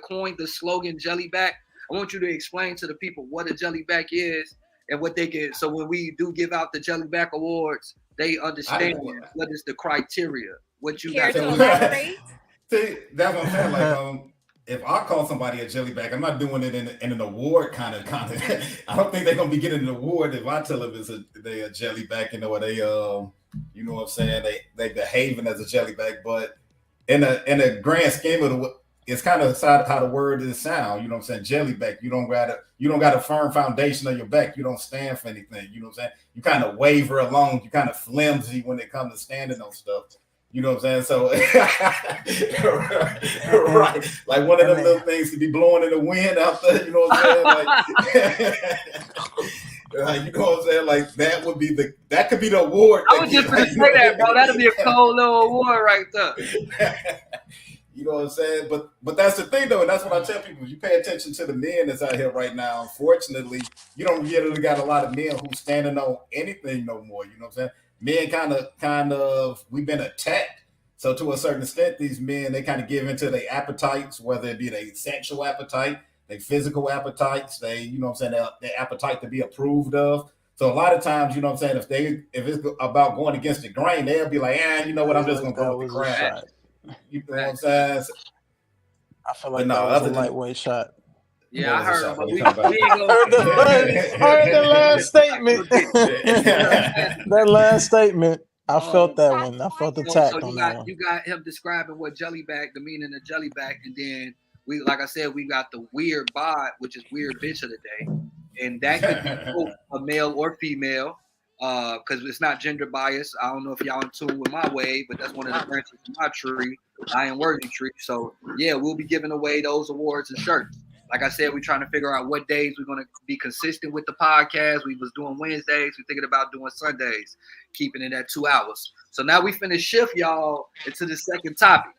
coined the slogan Jelly Back, I want you to explain to the people what a Jelly Back is and what they get. So when we do give out the Jelly Back awards, they understand what is the criteria. What you got. See, that's what I'm saying. Like, if I call somebody a jelly bag, I'm not doing it in an award kind of. I don't think they're gonna be getting an award if I tell them they a jelly bag, you know, or they you know what I'm saying, they behaving as a jelly bag. But in a grand scheme of it's kind of how the word is sound. You know what I'm saying? Jelly back. You don't got a firm foundation on your back. You don't stand for anything. You know what I'm saying? You kind of waver along. You kind of flimsy when it comes to standing on stuff. You know what I'm saying? So, right, like one of them little things to be blowing in the wind out there. You know what I'm saying? Like, you know what I'm saying? Like that could be the award. I was just gonna say that, bro. That'll be a cold little award right there. You know what I'm saying? But that's the thing, though, and that's what I tell people. You pay attention to the men that's out here right now. Unfortunately, you don't really got a lot of men who's standing on anything no more. You know what I'm saying? men kind of we've been attacked. So to a certain extent, these men, they kind of give into their appetites, whether it be their sexual appetite, their physical appetites, their appetite to be approved of. So a lot of times, you know what I'm saying, if it's about going against the grain, they'll be like, you know what, I'm just gonna go with the crowd. You know what I'm saying? I feel like that was a lightweight shot. Yeah, I heard him. Heard the last statement. That last statement. I felt that one. I felt the tact on that one. You got him describing what jellyback, the meaning of jellyback, and then like I said, we got the weird bod, which is weird bitch of the day, and that could be both a male or female, because it's not gender biased. I don't know if y'all in tune with my wave, but that's one of the branches of my tree, I Am Worthy tree. So yeah, we'll be giving away those awards and shirts. Like I said, we're trying to figure out what days we're going to be consistent with the podcast. We was doing Wednesdays. We're thinking about doing Sundays, keeping it at 2 hours. So now we finna shift y'all into the second topic.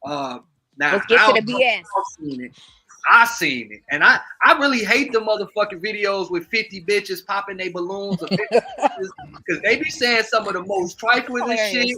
Now let's get to the BS. I seen it. And I really hate the motherfucking videos with 50 bitches popping their balloons because they be saying some of the most trifling shit.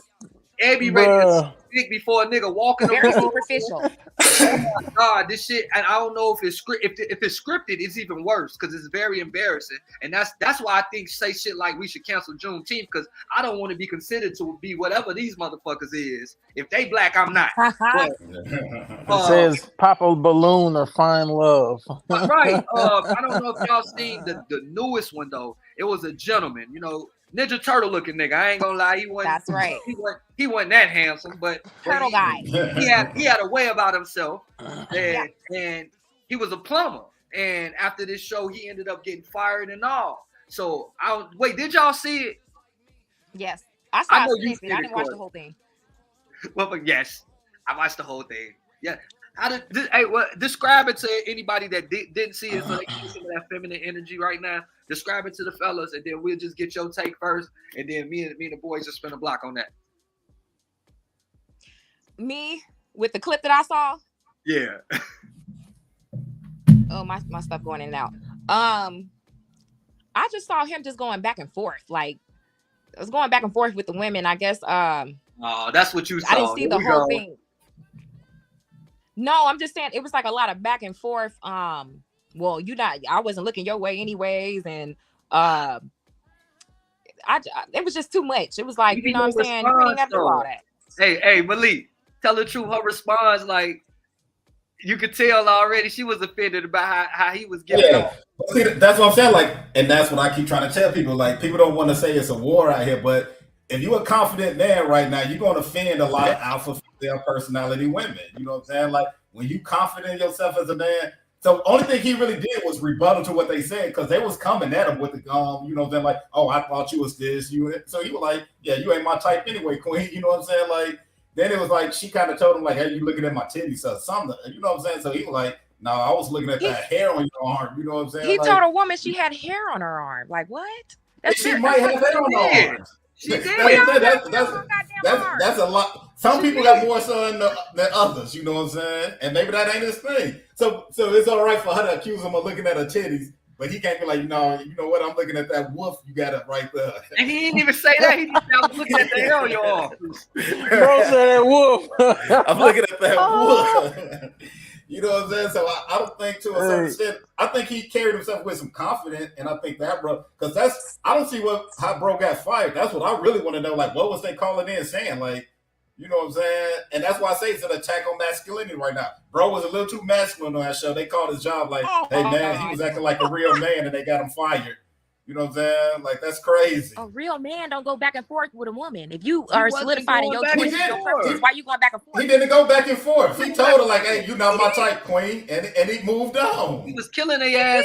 They be ready to stick before a nigga walking very superficial. Oh my God, this shit, and I don't know if it's if it's scripted, it's even worse because it's very embarrassing. And that's why I think say shit like we should cancel Juneteenth, because I don't want to be considered to be whatever these motherfuckers is. If they black, I'm not. But, it says pop a balloon or find love. Right. I don't know if y'all seen the newest one though. It was a gentleman, you know, Ninja Turtle looking nigga. I ain't gonna lie, he wasn't. That's right. He wasn't that handsome, but turtle guy. He had a way about himself, and he was a plumber. And after this show, he ended up getting fired and all. So wait, did y'all see it? Yes, I saw it. I didn't watch the whole thing. Well, but yes, I watched the whole thing. Yeah. Describe it to anybody that didn't see it, so they can get some of that feminine energy right now. Describe it to the fellas, and then we'll just get your take first, and then me and the boys just spin a block on that. Me with the clip that I saw. Yeah. Oh, my stuff going in and out. I just saw him just going back and forth, like it was going back and forth with the women. I guess. Oh, that's what you saw. I didn't see the whole thing. No, I'm just saying it was like a lot of back and forth. Well, I wasn't looking your way anyways, and it was just too much. It was like, you know what I'm saying? You ain't got to do all that. Hey, Malik, tell the truth. Her response, like, you could tell already she was offended about how he was giving off. See, that's what I'm saying. Like, and that's what I keep trying to tell people. Like, people don't want to say it's a war out here, but if you're a confident man right now, you're going to offend a lot of alpha female personality women. You know what I'm saying? Like, when you confident in yourself as a man. So only thing he really did was rebuttal to what they said, because they was coming at him with the you know what I'm saying? Like, oh, I thought you was this, you. So he was like, yeah, you ain't my type anyway, queen. You know what I'm saying? Like, then it was like, she kind of told him like, hey, you looking at my titties or something. You know what I'm saying? So he was like, no, I was looking at that hair on your arm. You know what I'm saying? He told a woman she had hair on her arm. Like, what? She might have hair on her arm. She did. That's a lot. Some people got more sun than others, you know what I'm saying? And maybe that ain't his thing. So it's all right for her to accuse him of looking at her titties, but he can't be like, no, you know what? I'm looking at that wolf you got up right there. And he didn't even say that. He just said, I'm looking at the hair on your arm. Bro said that wolf. I'm looking at that wolf. You know what I'm saying? So I don't think to a certain extent, I think he carried himself with some confidence, and I think that, bro, because I don't see how bro got fired. That's what I really want to know. Like, what was they calling in saying? Like, you know what I'm saying? And that's why I say it's an attack on masculinity right now. Bro was a little too masculine on that show. They called his job like, hey, man, he was acting like a real man, and they got him fired. You know what I'm saying? Like, that's crazy. A real man don't go back and forth with a woman. If you are solidified in your choice, why you going back and forth? He didn't go back and forth. He told her, like, hey, you're not my type, queen. And he moved on. He was killing their ass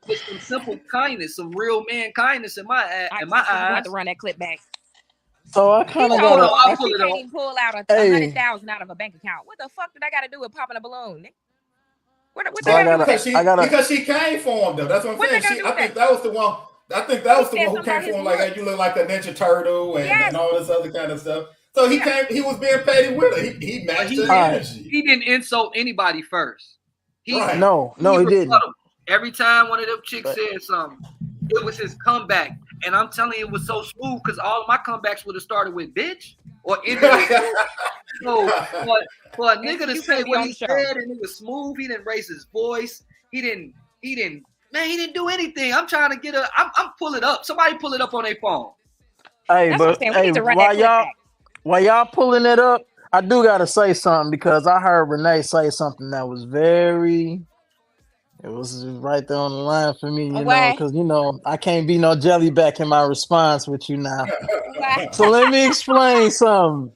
with some simple kindness, some real man kindness in my eyes. I have to run that clip back. So I kind of got to pull out 100,000 out of a bank account. What the fuck did I got to do with popping a balloon? Because she came for him though. That's what I'm saying. I think that was the one. I think that was the one who came for him. Like, hey, you look like a Ninja Turtle and all this other kind of stuff. So he came. He was being petty with her. He matched her energy. He didn't insult anybody first. No, he didn't. Every time one of them chicks said something, it was his comeback. And I'm telling you, it was so smooth because all of my comebacks would have started with bitch or ended so for a nigga to say what he said and it was smooth, he didn't raise his voice. He didn't do anything. I'm trying to get I'm pull it up. Somebody pull it up on their phone. Hey, but hey, while y'all pulling it up, I do gotta say something because I heard Renee say something that was it was right there on the line for me, you know, because you know I can't be no jellyback in my response with you now. So let me explain something.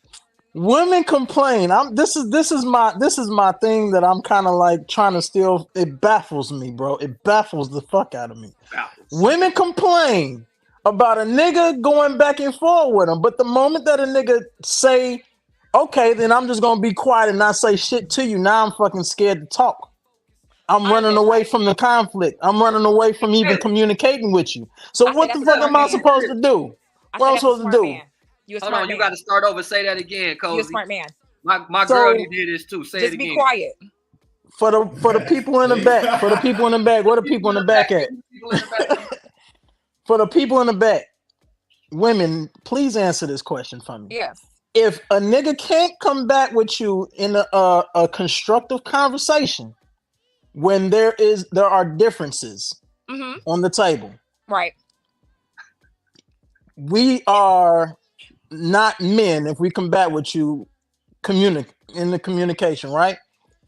Women complain. This is my thing that I'm kind of like trying to still. It baffles me, bro. It baffles the fuck out of me. Women complain about a nigga going back and forth with them, but the moment that a nigga say, "Okay, then I'm just gonna be quiet and not say shit to you," now I'm fucking scared to talk. I'm running away from the conflict. I'm running away from even communicating with you. So what the fuck am I supposed to do? What am I supposed to do? Hold on, you got to start over. Say that again, Cozy. You're a smart man. My girl, you did this too. Say it again. Just be quiet. For the people in the back. For the people in the back. Where the people in the back at? For the people in the back, women, please answer this question for me. Yes. If a nigga can't come back with you in a constructive conversation when there are differences on the table, right? We are not men if we come back with you in the communication, right?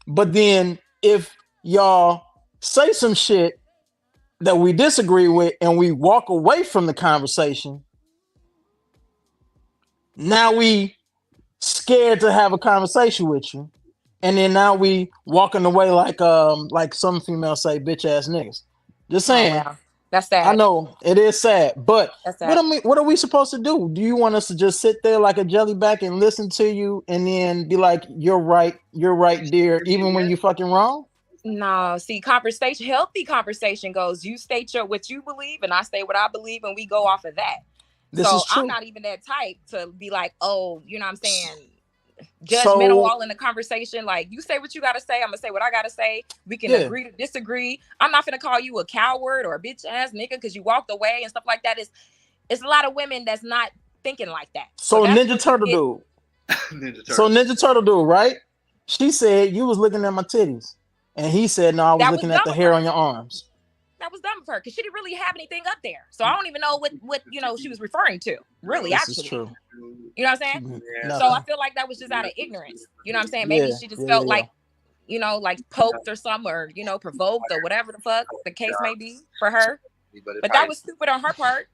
But then if y'all say some shit that we disagree with and we walk away from the conversation, now we scared to have a conversation with you, and then now we walking away like some females say, bitch ass niggas. Just saying. Oh, wow. That's sad. I know it is sad, but what are we supposed to do? Do you want us to just sit there like a jellyback and listen to you and then be like, you're right, dear, even when you fucking wrong? No, see, healthy conversation goes, you state what you believe and I state what I believe and we go off of that. I'm not even that type to be like, oh, you know what I'm saying? Judgmental all in the conversation. Like, you say what you gotta say, I'm gonna say what I gotta say. We can agree to disagree. I'm not gonna call you a coward or a bitch ass nigga because you walked away and stuff like that. It's a lot of women that's not thinking like that. So Ninja Turtle dude, right? She said you was looking at my titties, and he said no, I was looking at the hair on your arms. That was dumb of her because she didn't really have anything up there. So I don't even know what she was referring to. Really, this actually. Is true. You know what I'm saying? Yeah. So I feel like that was just out of ignorance. You know what I'm saying? Maybe she just felt like, like poked or something, or provoked or whatever the fuck the case may be for her. But that was stupid on her part.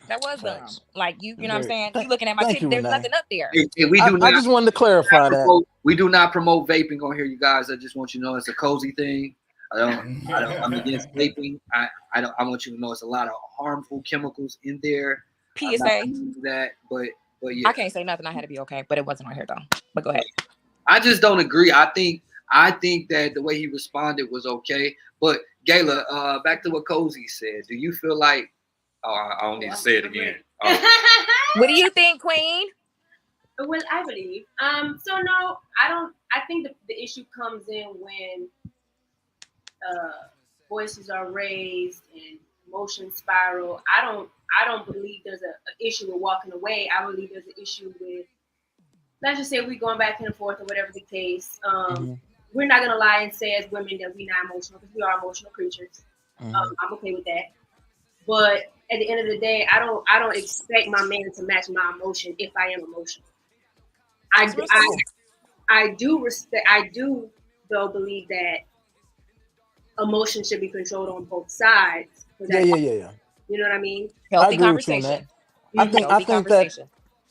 That was dumb. Like you know what I'm saying? You looking at my titties, there's nothing up there. I just wanted to clarify that. We do not promote vaping on here, you guys. I just want you to know it's a cozy thing. I'm against vaping. I want you to know it's a lot of harmful chemicals in there. PSA. That, but yeah. I can't say nothing. I had to be okay, but it wasn't on here though. But go ahead. I just don't agree. I think that the way he responded was okay. But Gayla, back to what Cozy said. Do you feel like? Oh, I don't need to say it again. Oh. What do you think, Queen? Well, I believe. So no, I don't. I think the issue comes in when voices are raised and emotions spiral. I don't believe there's an issue with walking away. I believe there's an issue with, let's just say we going back and forth or whatever the case. We're not gonna lie and say as women that we're not emotional because we are emotional creatures. I'm okay with that. But at the end of the day, I don't expect my man to match my emotion if I am emotional. I do though believe that emotion should be controlled on both sides. Yeah. You know what I mean? Healthy conversation. I think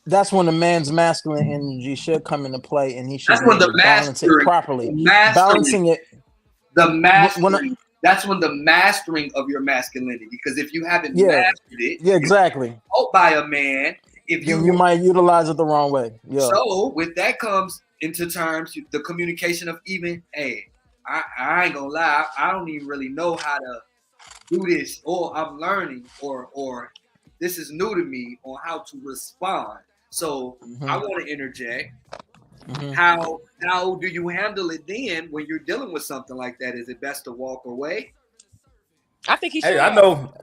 that's when the man's masculine energy should come into play, and he should balance it properly. Balancing it. That's when the mastering of your masculinity, because if you haven't mastered it, exactly. By a man, if you might utilize it the wrong way. Yeah. So with that comes into terms the communication of even, hey, I ain't gonna lie, I don't even really know how to do this, or I'm learning, or this is new to me on how to respond. So I want to interject. How do you handle it then when you're dealing with something like that? Is it best to walk away? I think he should. Hey, I know.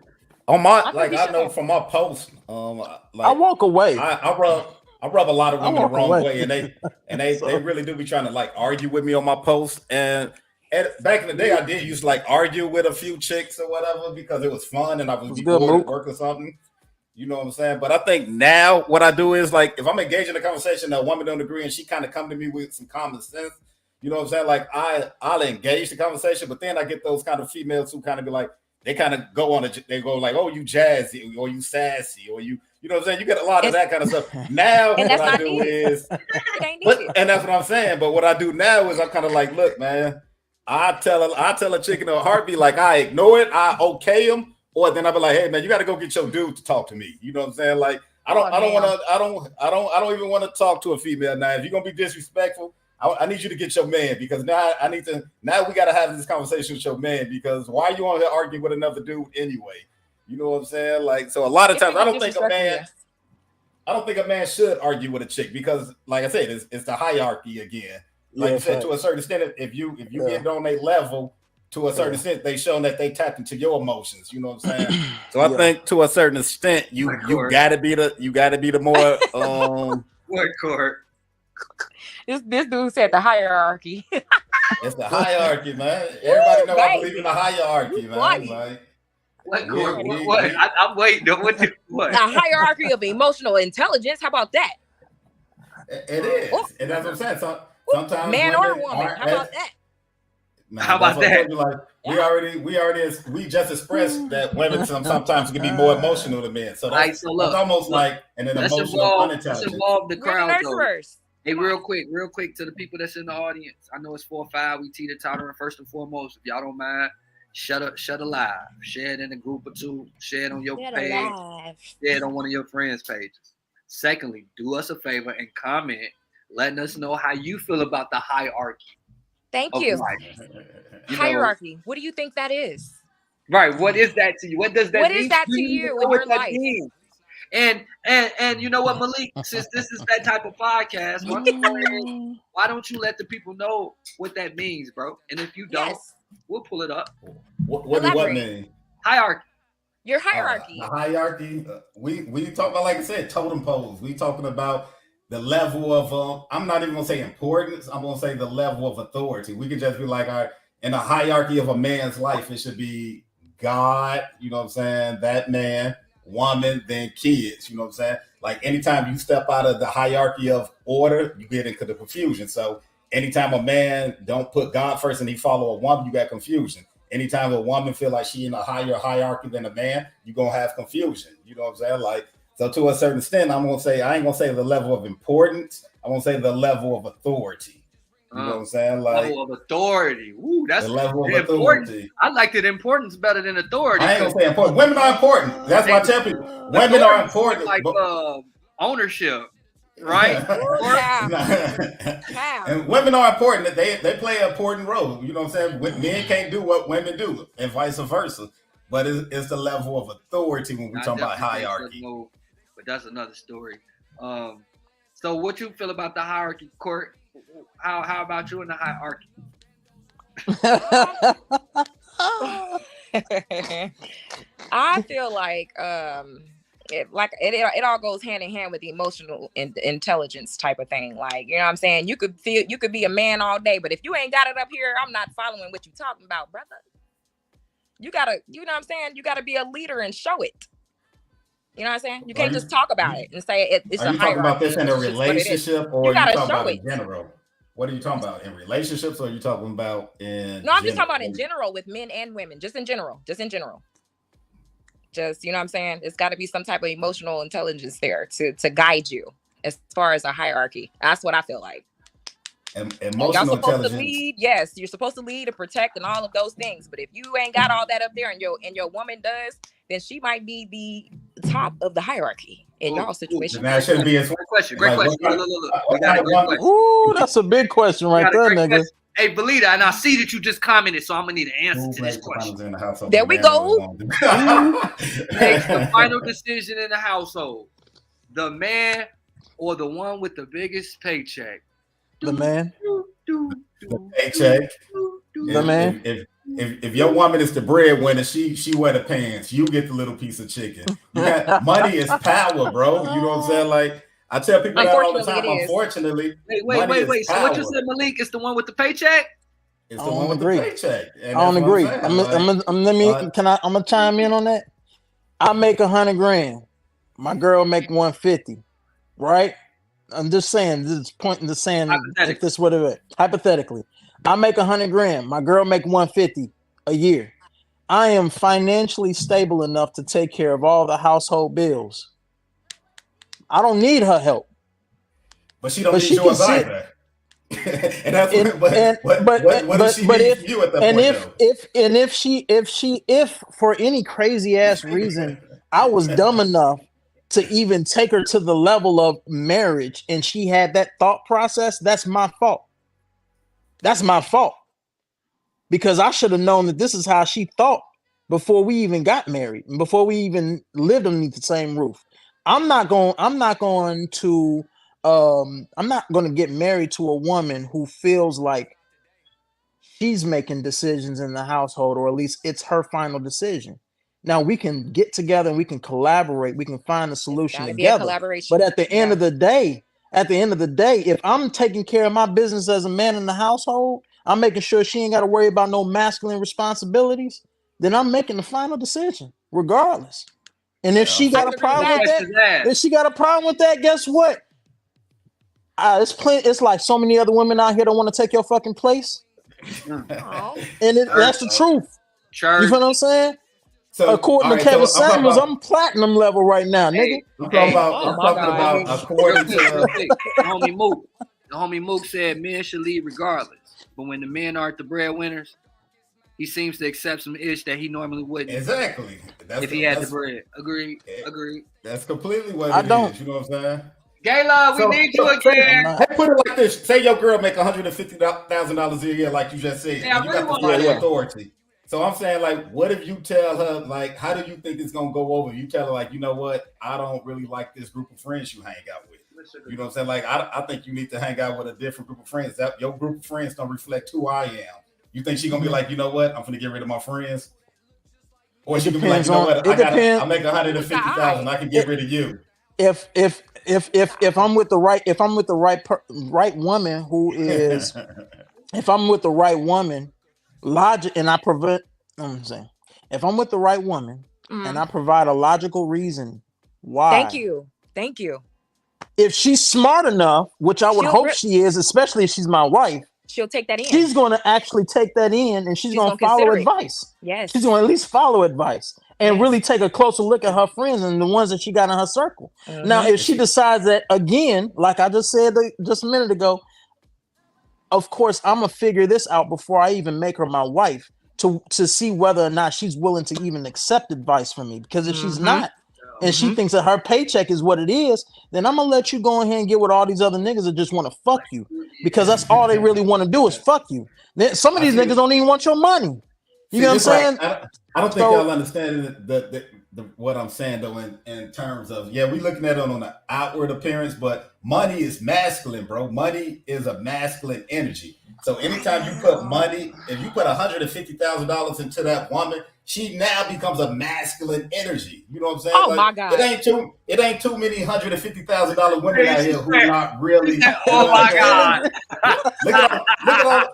on my like I know from my post, like I walk away. I rub a lot of women the wrong way, and they really do be trying to like argue with me on my post. And back in the day, I did used to like argue with a few chicks or whatever because it was fun and I was bored at work or something. You know what I'm saying? But I think now what I do is like if I'm engaged in a conversation that a woman don't agree and she kind of come to me with some common sense, you know what I'm saying? Like I'll engage the conversation, but then I get those kind of females who kind of be like, they kind of go on they go like, oh, you jazzy or you sassy or you know what I'm saying? You get a lot of that kind of stuff. Now what I do is and that's what I'm saying. But what I do now is I'm kind of like, look, man, I tell a chick in a heartbeat, like I ignore it, I okay him. Or then I'll be like, hey man, you got to go get your dude to talk to me. You know what I'm saying? Like I don't even want to talk to a female now. If you're gonna be disrespectful, I need you to get your man because now we got to have this conversation with your man because why are you on here arguing with another dude anyway? You know what I'm saying? Like so, a lot of times I don't think a man should argue with a chick because, like I said, it's the hierarchy again. Like you said, to a certain extent, if you get on a level. To a certain extent, they shown that they tapped into your emotions. You know what I'm saying? So I think to a certain extent, you gotta be the more what court? This dude said the hierarchy. It's the hierarchy, man. Everybody know I believe in the hierarchy, man. Like what court? What? I'm waiting. What? A hierarchy of emotional intelligence. How about that? It is, and that's what I'm saying. So, sometimes man or woman. How about that? Nah, how about that? Like, we just expressed that women sometimes can be more emotional than men. So that's almost like an emotional unintelligence. Let's involve the crowd. Hey, real quick to the people that's in the audience. I know it's 4 or 5. We teeter-tottering first and foremost. If y'all don't mind, shut a live. Share it in a group or two. Share it on your page. Share it on one of your friends' pages. Secondly, do us a favor and comment, letting us know how you feel about the hierarchy. Thank you. Hierarchy. What do you think that is? Right. What is that to you? What does that mean? What is that to you in your life? And you know what, Malik, since this is that type of podcast, why don't you let the people know what that means, bro? And if you don't, we'll pull it up. What do what mean? Hierarchy. Your hierarchy. The hierarchy. We talk about, like I said, totem poles. We talking about the level of I'm not even gonna say importance. I'm gonna say the level of authority. We can just be like, all right, in a hierarchy of a man's life, it should be God. You know what I'm saying? That man, woman, then kids. You know what I'm saying? Like anytime you step out of the hierarchy of order, you get into the confusion. So anytime a man don't put God first and he follow a woman, you got confusion. Anytime a woman feel like she in a higher hierarchy than a man, you're gonna have confusion. You know what I'm saying? Like. So to a certain extent, I ain't gonna say the level of importance. I'm gonna say the level of authority. You know what I'm saying? Like level of authority. Ooh, that's the level of authority. I like that importance better than authority. I ain't gonna say important. Women are important. That's why I tell people women are important. Like ownership, right? And women are important. They play an important role. You know what I'm saying? Men can't do what women do, and vice versa. But it's the level of authority when we talk about hierarchy. But that's another story. So what you feel about the hierarchy, Court? How about you in the hierarchy? I feel like it all goes hand in hand with the emotional intelligence type of thing. Like, you know what I'm saying? You could be a man all day, but if you ain't got it up here, I'm not following what you talking about, brother. You gotta, you know what I'm saying? You gotta be a leader and show it. You know what I'm saying? You can't just talk about it and say it's a hierarchy. Are you talking about this in a relationship or are you talking about in general? What are you talking about? In relationships or are you talking about in No, I'm just talking about in general with men and women. Just in general. Just, you know what I'm saying? It's got to be some type of emotional intelligence there to guide you as far as a hierarchy. That's what I feel like. Emotional y'all supposed intelligence. To lead, yes, you're supposed to lead and protect and all of those things. But if you ain't got all that up there and your woman does, then she might be the top of the hierarchy in y'all situation. That shouldn't be a great question. Great question. Look. Ooh, that's a big question right there, nigga. Hey, Belita, and I see that you just commented, so I'm gonna need an answer to this question. There we go. Makes the final decision in the household. The man or the one with the biggest paycheck? The man. The paycheck. The man. if your woman is the breadwinner, she wear the pants, you get the little piece of chicken. You got money is power, bro. You know what I'm saying? Like I tell people that all the time. Unfortunately, wait. So what you said, Malik? It's the one with the paycheck. It's the one with the paycheck. I don't agree. I'm gonna chime in on that. I make $100 grand. My girl make 150. Right? I'm just saying. This pointing to saying if this would have hypothetically. I make $100 grand. My girl make 150 a year. I am financially stable enough to take care of all the household bills. I don't need her help. But she don't need yours either. And that's if for any crazy ass reason I was dumb enough to even take her to the level of marriage and she had that thought process, that's my fault. That's my fault. Because I should have known that this is how she thought before we even got married and before we even lived underneath the same roof. I'm not going to get married to a woman who feels like she's making decisions in the household, or at least it's her final decision. Now we can get together and we can collaborate. We can find a solution together. But at the end of the day, if I'm taking care of my business as a man in the household, I'm making sure she ain't got to worry about no masculine responsibilities, then I'm making the final decision regardless. And if she got a problem with that, guess what? It's like so many other women out here don't want to take your fucking place. And that's the truth. You feel what I'm saying? So, according to Kevin Samuels, I'm platinum level right now, nigga. I'm talking about according to the homie Mook said men should lead regardless. But when the men aren't the breadwinners, he seems to accept some ish that he normally wouldn't. Exactly. If he had the bread. Agreed. That's completely what it is. You know what I'm saying? Gayla, we need you again. Hey, put it like this. Say your girl make $150,000 a year, like you just said. Yeah, you got the final authority. So I'm saying, like, what if you tell her, like, how do you think it's going to go over? You tell her, like, you know what? I don't really like this group of friends you hang out with. You know what I'm saying? Like, I think you need to hang out with a different group of friends. That your group of friends don't reflect who I am. You think she's going to be like, you know what? I'm going to get rid of my friends? Or she can be like, you know what? I make $150,000. I can get rid of you. If I'm with the right woman who is, if I'm with the right woman, logic, and if I'm with the right woman and I provide a logical reason why. Thank you. If she's smart enough, which I would hope she is, especially if she's my wife, she'll take that in. She's going to actually take that in, and she's going to follow advice. Yes, she's going to at least follow advice and really take a closer look at her friends and the ones that she got in her circle. Now, if she decides that, again, like I just said just a minute ago, of course, I'm gonna figure this out before I even make her my wife to see whether or not she's willing to even accept advice from me. Because if she's not, and she thinks that her paycheck is what it is, then I'm gonna let you go ahead and get with all these other niggas that just want to fuck you, because that's all they really want to do is fuck you. Some of these niggas don't even want your money. You know what I'm saying? I don't think y'all understand what I'm saying though in terms of, we looking at it on the outward appearance, but money is masculine, bro. Money is a masculine energy. So anytime you put money, if you put $150,000 into that woman, she now becomes a masculine energy. You know what I'm saying? Oh my God! It ain't too many $150,000 women out here who are not really. Oh my God! Look at all.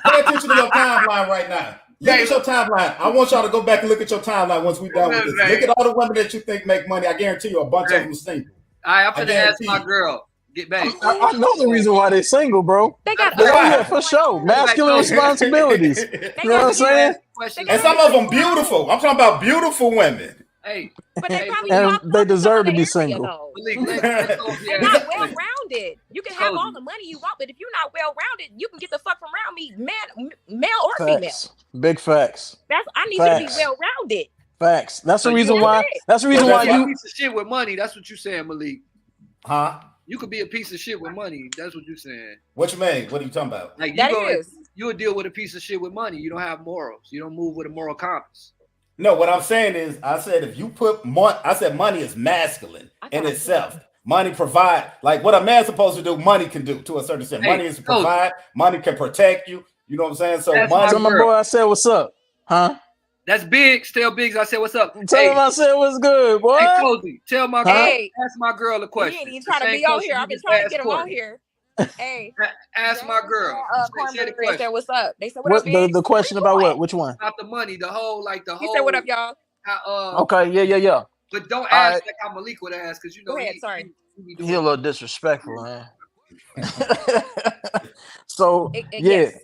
Pay attention to your timeline right now. Look at your timeline. I want y'all to go back and look at your timeline once we're done with this. Look at all the women that you think make money. I guarantee you a bunch of them are single. I'm gonna ask my girl. Get back. I know the reason why they're single, bro. They got for sure. Masculine responsibilities. You know what I'm saying? And some of them beautiful. I'm talking about beautiful women. Hey, but they probably they deserve to be single. They're not well rounded. You can have all the money you want, but if you're not well rounded, you can get the fuck from around me, male or female. Big facts. I need you to be well rounded. Facts. That's the reason why. That's the reason why you a piece of shit with money. That's what you saying, Malik. Huh? You could be a piece of shit with money. That's what you're saying. What you mean? What are you talking about? Like you would deal with a piece of shit with money. You don't have morals. You don't move with a moral compass. No, what I'm saying is, I said if you put money is masculine in itself. Money provide, like what a man's supposed to do, money can do to a certain extent. Money is to provide, money can protect you. You know what I'm saying? So tell my boy I said what's up, huh? That's Biggs. Tell Biggs I said what's up. Tell him I said what's good, boy. Hey, Cozy, tell my girl. Ask my girl a question. He ain't even trying to be on here. I've been trying to get him on here. Hey, ask my girl. They said what's up. They said what the question about what? Which one? About the money. The whole. He said what up, y'all? Okay, yeah. But don't ask like how Malik would ask, because you know. Go ahead. Sorry. He a little disrespectful, man. So yeah. Yes.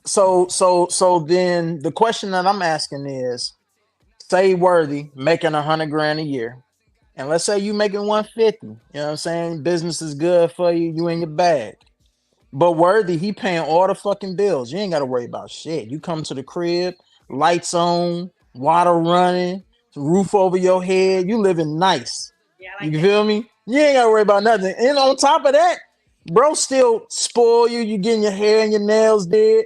So then the question that I'm asking is, say Worthy making $100,000 a year, and let's say you making 150. You know what I'm saying? Business is good for you. You in your bag. But Worthy, he paying all the fucking bills. You ain't got to worry about shit. You come to the crib, lights on, water running, roof over your head. You living nice. Yeah, you feel me? You ain't got to worry about nothing. And on top of that, bro still spoil you. You getting your hair and your nails did.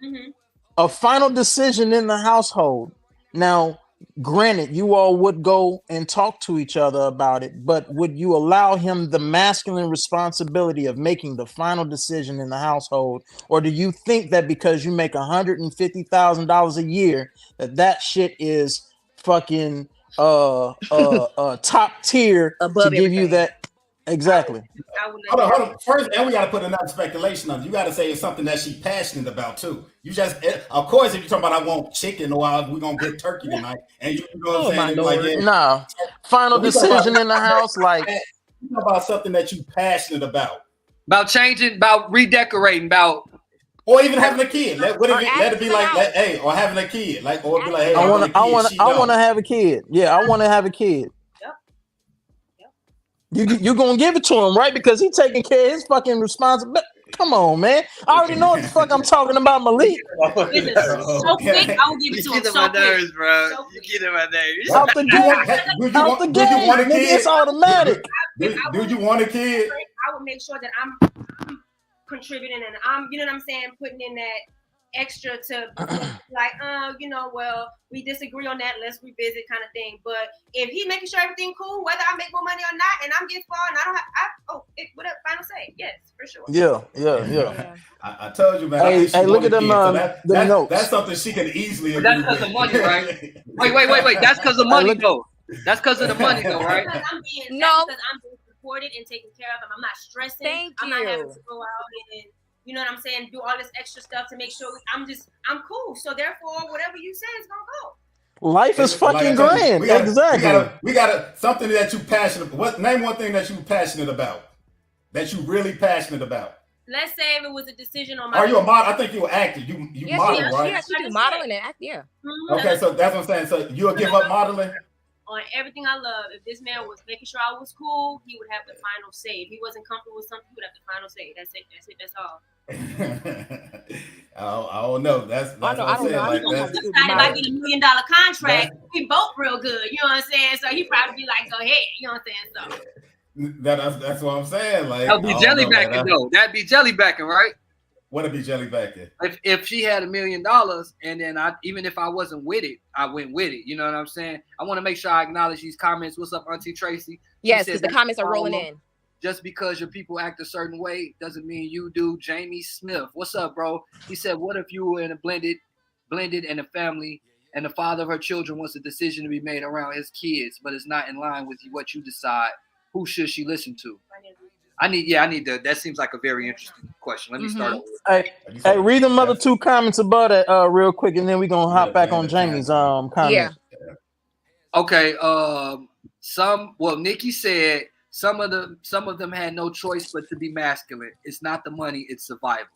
Mm-hmm. A final decision in the household. Now, granted, you all would go and talk to each other about it, but would you allow him the masculine responsibility of making the final decision in the household? Or do you think that because you make $150,000 a year, that shit is fucking top tier above to give everything. You that? Exactly. Hold on. First, and we got to put another speculation on it. You got to say it's something that she's passionate about too. You just, of course, if you're talking about I want chicken or we're gonna get turkey tonight, and you know what I'm saying? Like, yeah. Nah. Final decision in the house, like you know about something that you passionate about changing, about redecorating, about. Or even having a kid. Let it be like, hey, or having a kid. Like, or be like, hey, I want to have a kid. Yeah, I want to have a kid. You gonna give it to him, right? Because he's taking care of his fucking responsibility. Come on, man. I already know what the fuck I'm talking about, Malik. So quick, I will give it to him. So quick, bro. You get in my nerves. Out the game. Out the game. Nigga, it's automatic. Do you want a kid? I would make sure that I'm contributing and I'm, you know what I'm saying, putting in that extra to like, well, we disagree on that, let's revisit kind of thing. But if he making sure everything cool, whether I make more money or not, and I'm getting far and I don't have, whatever, final say, yes, for sure. Yeah. I told you, man. Hey, look at them. Notes. That's something she can easily. That's because of money, right? Wait. That's because of money, though. That's because of the money, though, right? Because I'm being supported and taken care of, and I'm not stressing. I'm not having to go out and. You know what I'm saying? Do all this extra stuff to make sure I'm cool. So therefore, whatever you say is gonna go. Life is fucking grand. Exactly. We got something that you passionate about. Name one thing that you passionate about. That you really passionate about. Let's say if it was a decision on my. Are you a model? I think you were acting. You model, right? Yeah, she do modeling and act. Yeah. Mm-hmm. Okay, so that's what I'm saying. So you'll give up modeling. On everything I love. If this man was making sure I was cool, he would have the final say. If he wasn't comfortable with something, he would have the final say. That's it. That's all. I don't know. That's what I'm saying. If I get $1 million contract, we both real good. You know what I'm saying? So he probably be like, go ahead. You know what I'm saying? So that's what I'm saying. Like, that'd be jelly backing though. That'd be jelly backing, right? What'd be jelly backing? If she had $1 million and then even if I wasn't with it, I went with it. You know what I'm saying? I want to make sure I acknowledge these comments. What's up, Auntie Tracy? Yes, because the comments are rolling in. Just because your people act a certain way doesn't mean you do. Jamie Smith, what's up, bro? He said, what if you were in a blended and a family and the father of her children wants a decision to be made around his kids, but it's not in line with what you decide? Who should she listen to? I need to. That seems like a very interesting question. Let me start over. Hey, read them other two comments about it real quick, and then we're gonna hop back on Jamie's comment. Yeah. Okay. Nikki said some of them had no choice but to be masculine. It's not the money, it's survival.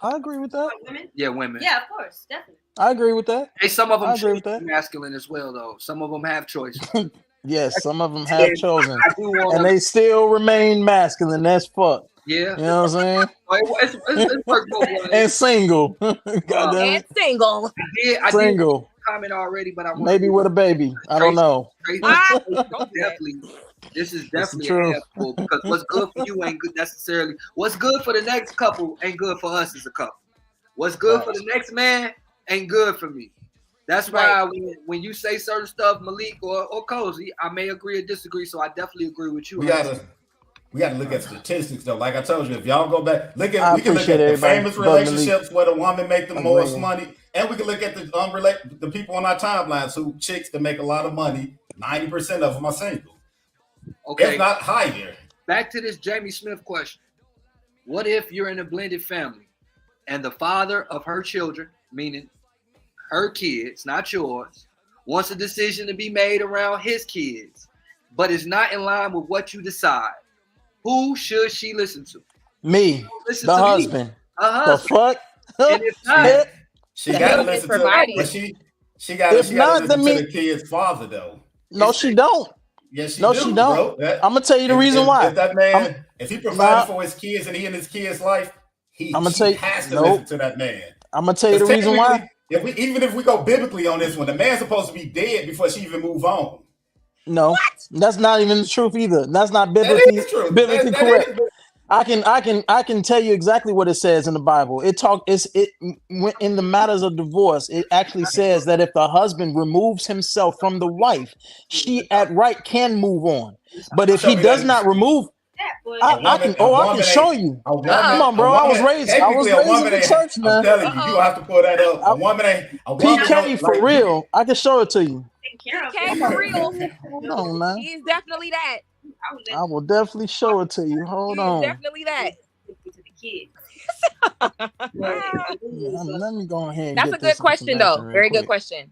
I agree with that. Women? Yeah, women. Yeah, of course, definitely. I agree with that. Hey, some of them choose to be masculine as well, though. Some of them have choice. Yes, some of them have chosen, and they still remain masculine. That's fuck. Yeah, you know what I'm saying. It's and single. And single. I did comment already, but I maybe with a baby. I don't know. Definitely, this is definitely a handful because what's good for you ain't good necessarily. What's good for the next couple ain't good for us as a couple. What's good for the next man ain't good for me. That's why when you say certain stuff, Malik or Cozy, I may agree or disagree. So I definitely agree with you. we got to look at statistics though. Like I told you, if y'all go back, we can look appreciate at the everybody, famous Brother Malik, relationships where the woman make the most agreeing. money, and we can look at the people on our timelines who chicks that make a lot of money. 90% of them are single. Okay. If not higher. Back to this Jamie Smith question. What if you're in a blended family and the father of her children, meaning her kids, not yours, wants a decision to be made around his kids, but is not in line with what you decide? Who should she listen to? Me, Listen the to husband. Me. The fuck? And if not, she gotta listen to but she gotta listen to the kid's father though. No, she don't. Yes, she no, do, she don't. Bro. I'm gonna tell you the reason why. If that man, if he provided for his kids and he in his kids' life, she has to listen to that man. I'm gonna tell you the reason why. Even if we go biblically on this one, the man's supposed to be dead before she even move on. No, that's not even the truth either. That's not biblically correct. I can tell you exactly what it says in the Bible. It in the matters of divorce, it actually says that if the husband removes himself from the wife, she at right can move on. But if he does not remove, I can show you. Come on, bro. I was raised in the church, man. I'm telling you, you have to pull that up. A woman ain't PK for real. I can show it to you. PK for real. Hold on, man. He's definitely that. I will definitely show it to you. Hold on. Definitely that. Let me go ahead. That's a good question, though. Very good question.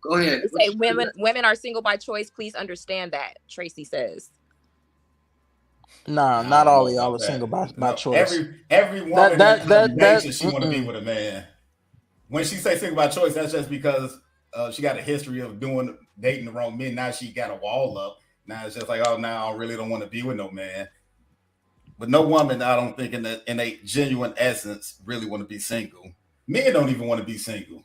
Go ahead. Say women are single by choice. Please understand that. Tracy says. Nah, not all of y'all are single by choice. Every woman that she want to be with a man. When she say single by choice, that's just because she got a history of dating the wrong men. Now she got a wall up. Now it's just like, oh, now I really don't want to be with no man. But no woman, I don't think in a genuine essence, really want to be single. Men don't even want to be single.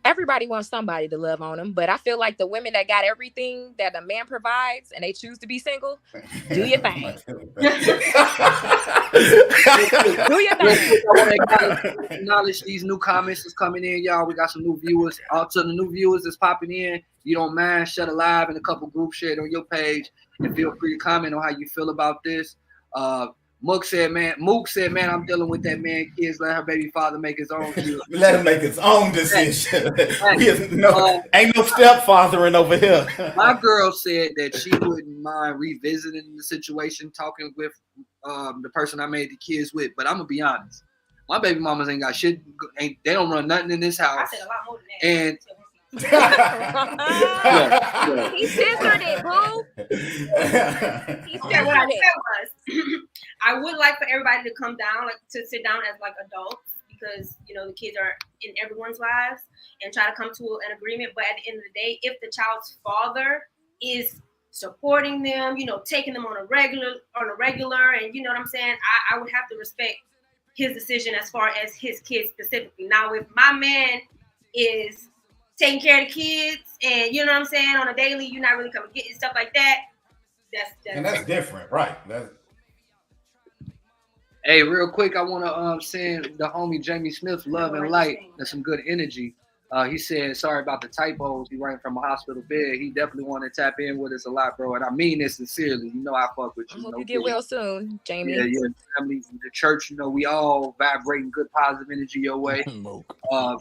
Everybody wants somebody to love on them, but I feel like the women that got everything that a man provides and they choose to be single, do your thing. Do your thing. I want to acknowledge these new comments that's coming in, y'all. We got some new viewers. All to the new viewers that's popping in, you don't mind, shut a live in a couple groups, share it on your page, and feel free to comment on how you feel about this. Mook said, man, I'm dealing with that man. Kids, let her baby father make his own decision. Let him make his own decision. Ain't no stepfathering over here. My girl said that she wouldn't mind revisiting the situation, talking with the person I made the kids with. But I'm gonna be honest, my baby mamas ain't got shit. They don't run nothing in this house. I said a lot more than that. And he censored it, boo. He censored what I said was, I would like for everybody to come down, like to sit down as like adults, because the kids are in everyone's lives, and try to come to an agreement. But at the end of the day, if the child's father is supporting them, taking them on a regular, and you know what I'm saying, I would have to respect his decision as far as his kids specifically. Now, if my man is taking care of the kids, and you know what I'm saying, on a daily, you're not really coming get stuff like that. That's different, right? Hey, real quick, I want to send the homie Jamie Smith love and light and some good energy. He said, sorry about the typos. He ran from a hospital bed. He definitely wanted to tap in with us a lot, bro. And I mean this sincerely. I fuck with you. I hope you get well soon, Jamie. Yeah, your family, the church, we all vibrating good positive energy your way.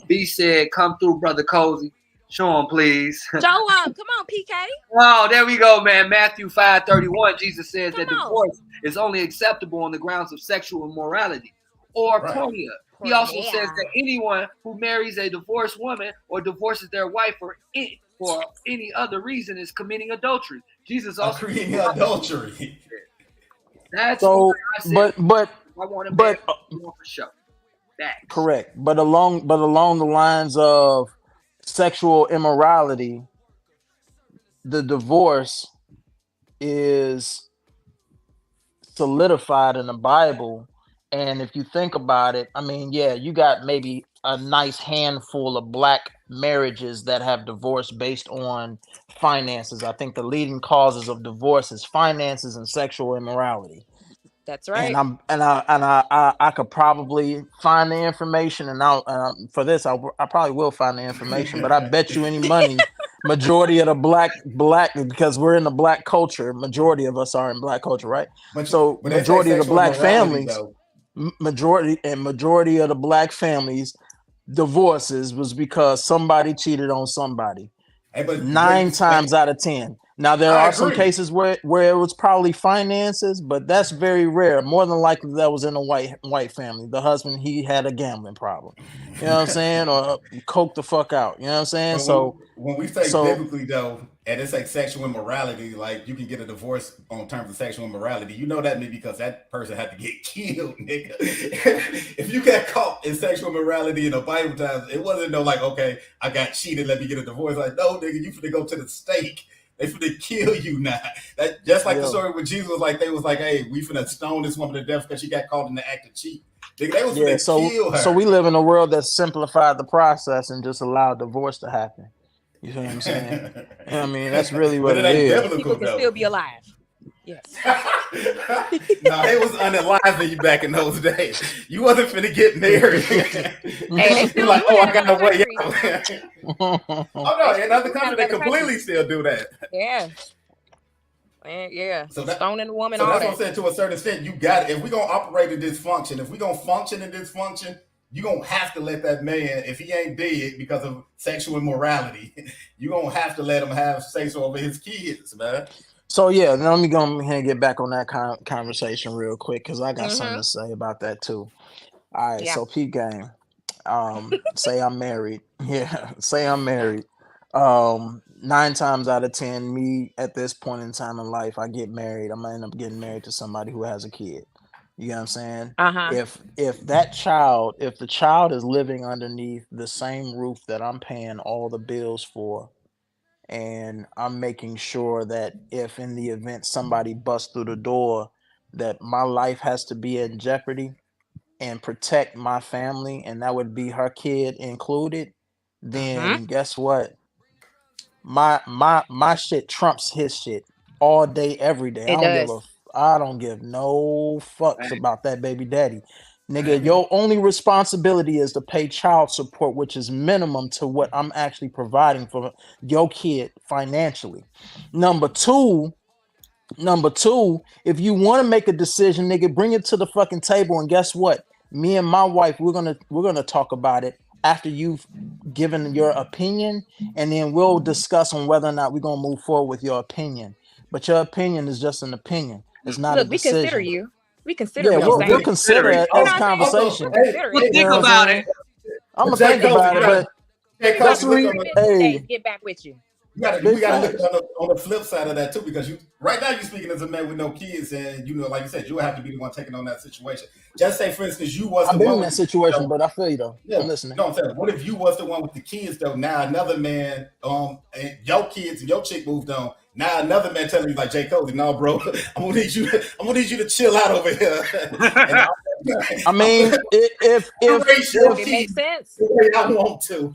B said, come through, brother Cozy. Show him, please. Show him. Come on, PK. Oh, there we go, man. Matthew 5:31. Jesus says that divorce is only acceptable on the grounds of sexual immorality or porneia. He also says that anyone who marries a divorced woman or divorces their wife for any other reason is committing adultery. Jesus also committing adultery. That's so, but I want to for sure. Correct, but along the lines of sexual immorality, the divorce is solidified in the Bible. And if you think about it, I mean, yeah, you got maybe a nice handful of black marriages that have divorce based on finances. I think the leading causes of divorce is finances and sexual immorality. That's right. And I could probably find the information, and for this I probably will find the information. But I bet you any money majority of the black because we're in the black culture. Majority of us are in black culture, right? But Majority of the black families, though. majority of the black families divorces was because somebody cheated on somebody. Hey, but 9 times out of 10. Now there are some cases where it was probably finances, but that's very rare. More than likely that was in a white family. The husband, he had a gambling problem. You know what I'm saying? Or coke the fuck out. You know what I'm saying? So when we say biblically though, and it's like sexual immorality, like you can get a divorce on terms of sexual immorality. You know that means because that person had to get killed, nigga. If you got caught in sexual immorality in the Bible times, it wasn't no like, okay, I got cheated, let me get a divorce. Like, no, nigga, you finna go to the stake. They finna kill you now. That just like the story with Jesus was like, they was like, hey, we finna stone this woman to death because she got caught in the act of cheating. They was finna kill her. So we live in a world that simplified the process and just allowed divorce to happen. You know what I'm saying? I mean, that's really what it is. Biblical, people can still be alive. Yes. No, they was unaliving you back in those days. You wasn't finna get married. Hey, you're like, I gotta wait. Oh no, in other countries they completely still do that. Yeah. Yeah. So stoning a woman. So that's what I'm saying. To a certain extent, you got it. If we're gonna operate in dysfunction, if we're gonna function in dysfunction, you're gonna have to let that man, if he ain't dead because of sexual immorality, you're gonna have to let him have say so over his kids, man. So yeah, let me go ahead and get back on that conversation real quick because I got something to say about that too. All right, so Pete game. Say I'm married. Yeah, say I'm married. 9 times out of 10, me at this point in time in life, I get married. I'm gonna end up getting married to somebody who has a kid. You know what I'm saying? If the child is living underneath the same roof that I'm paying all the bills for, and I'm making sure that if in the event somebody busts through the door, that my life has to be in jeopardy and protect my family, and that would be her kid included, then guess what? My shit trumps his shit all day, every day. I don't give no fucks about that baby daddy. Nigga, your only responsibility is to pay child support, which is minimum to what I'm actually providing for your kid financially. Number two, if you want to make a decision, nigga, bring it to the fucking table. And guess what? Me and my wife, we're gonna talk about it after you've given your opinion, and then we'll discuss on whether or not we're gonna move forward with your opinion. But your opinion is just an opinion. It's not a decision. We consider you. We consider we'll consider it as conversation. We'll think about it. I'm gonna think about it, but that's get back with you. We gotta look on the flip side of that too, because right now you're speaking as a man with no kids, and like you said, you would have to be the one taking on that situation. Just say, for instance, you was I've been in that situation, but I feel you though. Yeah, I'm listening. No, I'm saying, what if you was the one with the kids though? Now another man, and your kids and your chick moved on. Now another man telling you like, J. Cody, no, bro, I'm gonna need you to chill out over here. I mean, if it makes sense, I want to.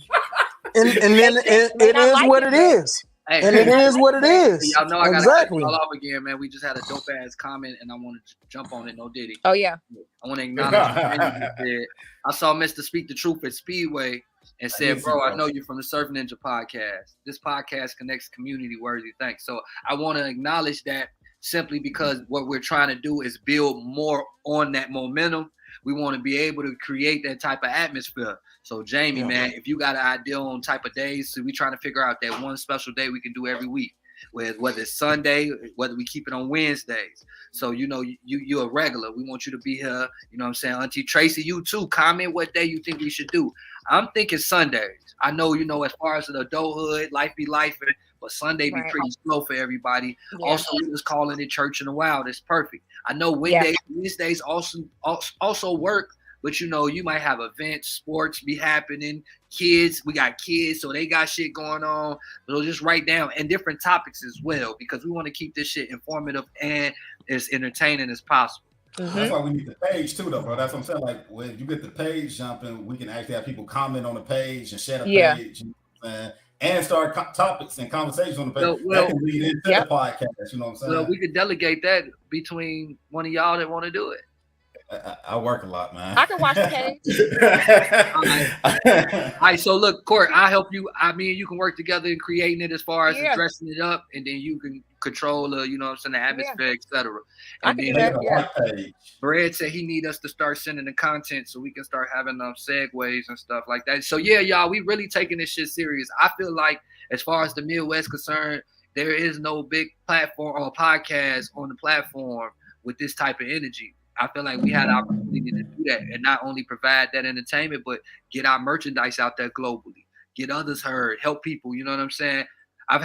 And then it is what it is. And it is what it is. Y'all know I gotta cut y'all off again, man. We just had a dope ass comment, and I want to jump on it. No Diddy. Oh yeah. I want to acknowledge. I saw Mr. Speak the Truth at Speedway and said, "Bro, I know you from the Surf Ninja podcast. This podcast connects community-worthy things." So I want to acknowledge that simply because what we're trying to do is build more on that momentum. We want to be able to create that type of atmosphere. So Jamie, man, if you got an idea on type of days, so we trying to figure out that one special day we can do every week, whether it's Sunday, whether we keep it on Wednesdays. So you're a regular. We want you to be here. You know what I'm saying? Auntie Tracy, you too. Comment what day you think we should do. I'm thinking Sundays. I know, as far as the adulthood, life be life, but Sunday be pretty slow for everybody. Yeah. Also, we was calling it Church in the Wild. It's perfect. I know Wednesdays also work, but you might have events, sports be happening, kids. We got kids, so they got shit going on. So just write down, and different topics as well, because we want to keep this shit informative and as entertaining as possible. Mm-hmm. That's why we need the page too, though, bro. That's what I'm saying. Like when you get the page jumping, we can actually have people comment on the page and share the page. And start topics and conversations on the page that can lead into the podcast. You know what I'm saying? Well, we could delegate that between one of y'all that want to do it. I work a lot, man. I can watch the page. All right, so look, Court, I'll help you. I mean, you can work together in creating it as far as dressing it up, and then you can control the, you know what I'm saying, the atmosphere, etc. And I can then do that. Brad said he need us to start sending the content so we can start having segues and stuff like that. So yeah, y'all, we really taking this shit serious. I feel like as far as the Midwest concerned, there is no big platform or podcast on the platform with this type of energy. I feel like we had the opportunity to do that and not only provide that entertainment, but get our merchandise out there globally, get others heard, help people. You know what I'm saying? I've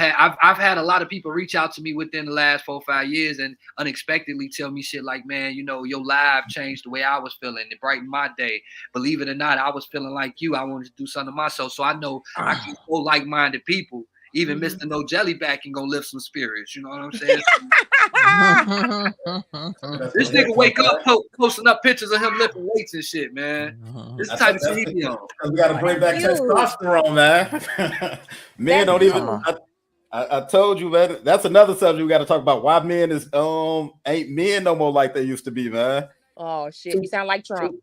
had a lot of people reach out to me within the last 4 or 5 years and unexpectedly tell me shit like, man, you know, your live changed the way I was feeling. It brightened my day. Believe it or not, I was feeling like you. I wanted to do something myself. So I know I can go like-minded people. Even Mr. No Jellyback can go lift some spirits. You know what I'm saying? This nigga wake up posting up pictures of him lifting weights and shit, man. This type of shit he be on. We got to bring back testosterone, man. Men don't even. I told you, man. That's another subject we got to talk about. Why men ain't men no more like they used to be, man. Oh shit! You sound like Trump.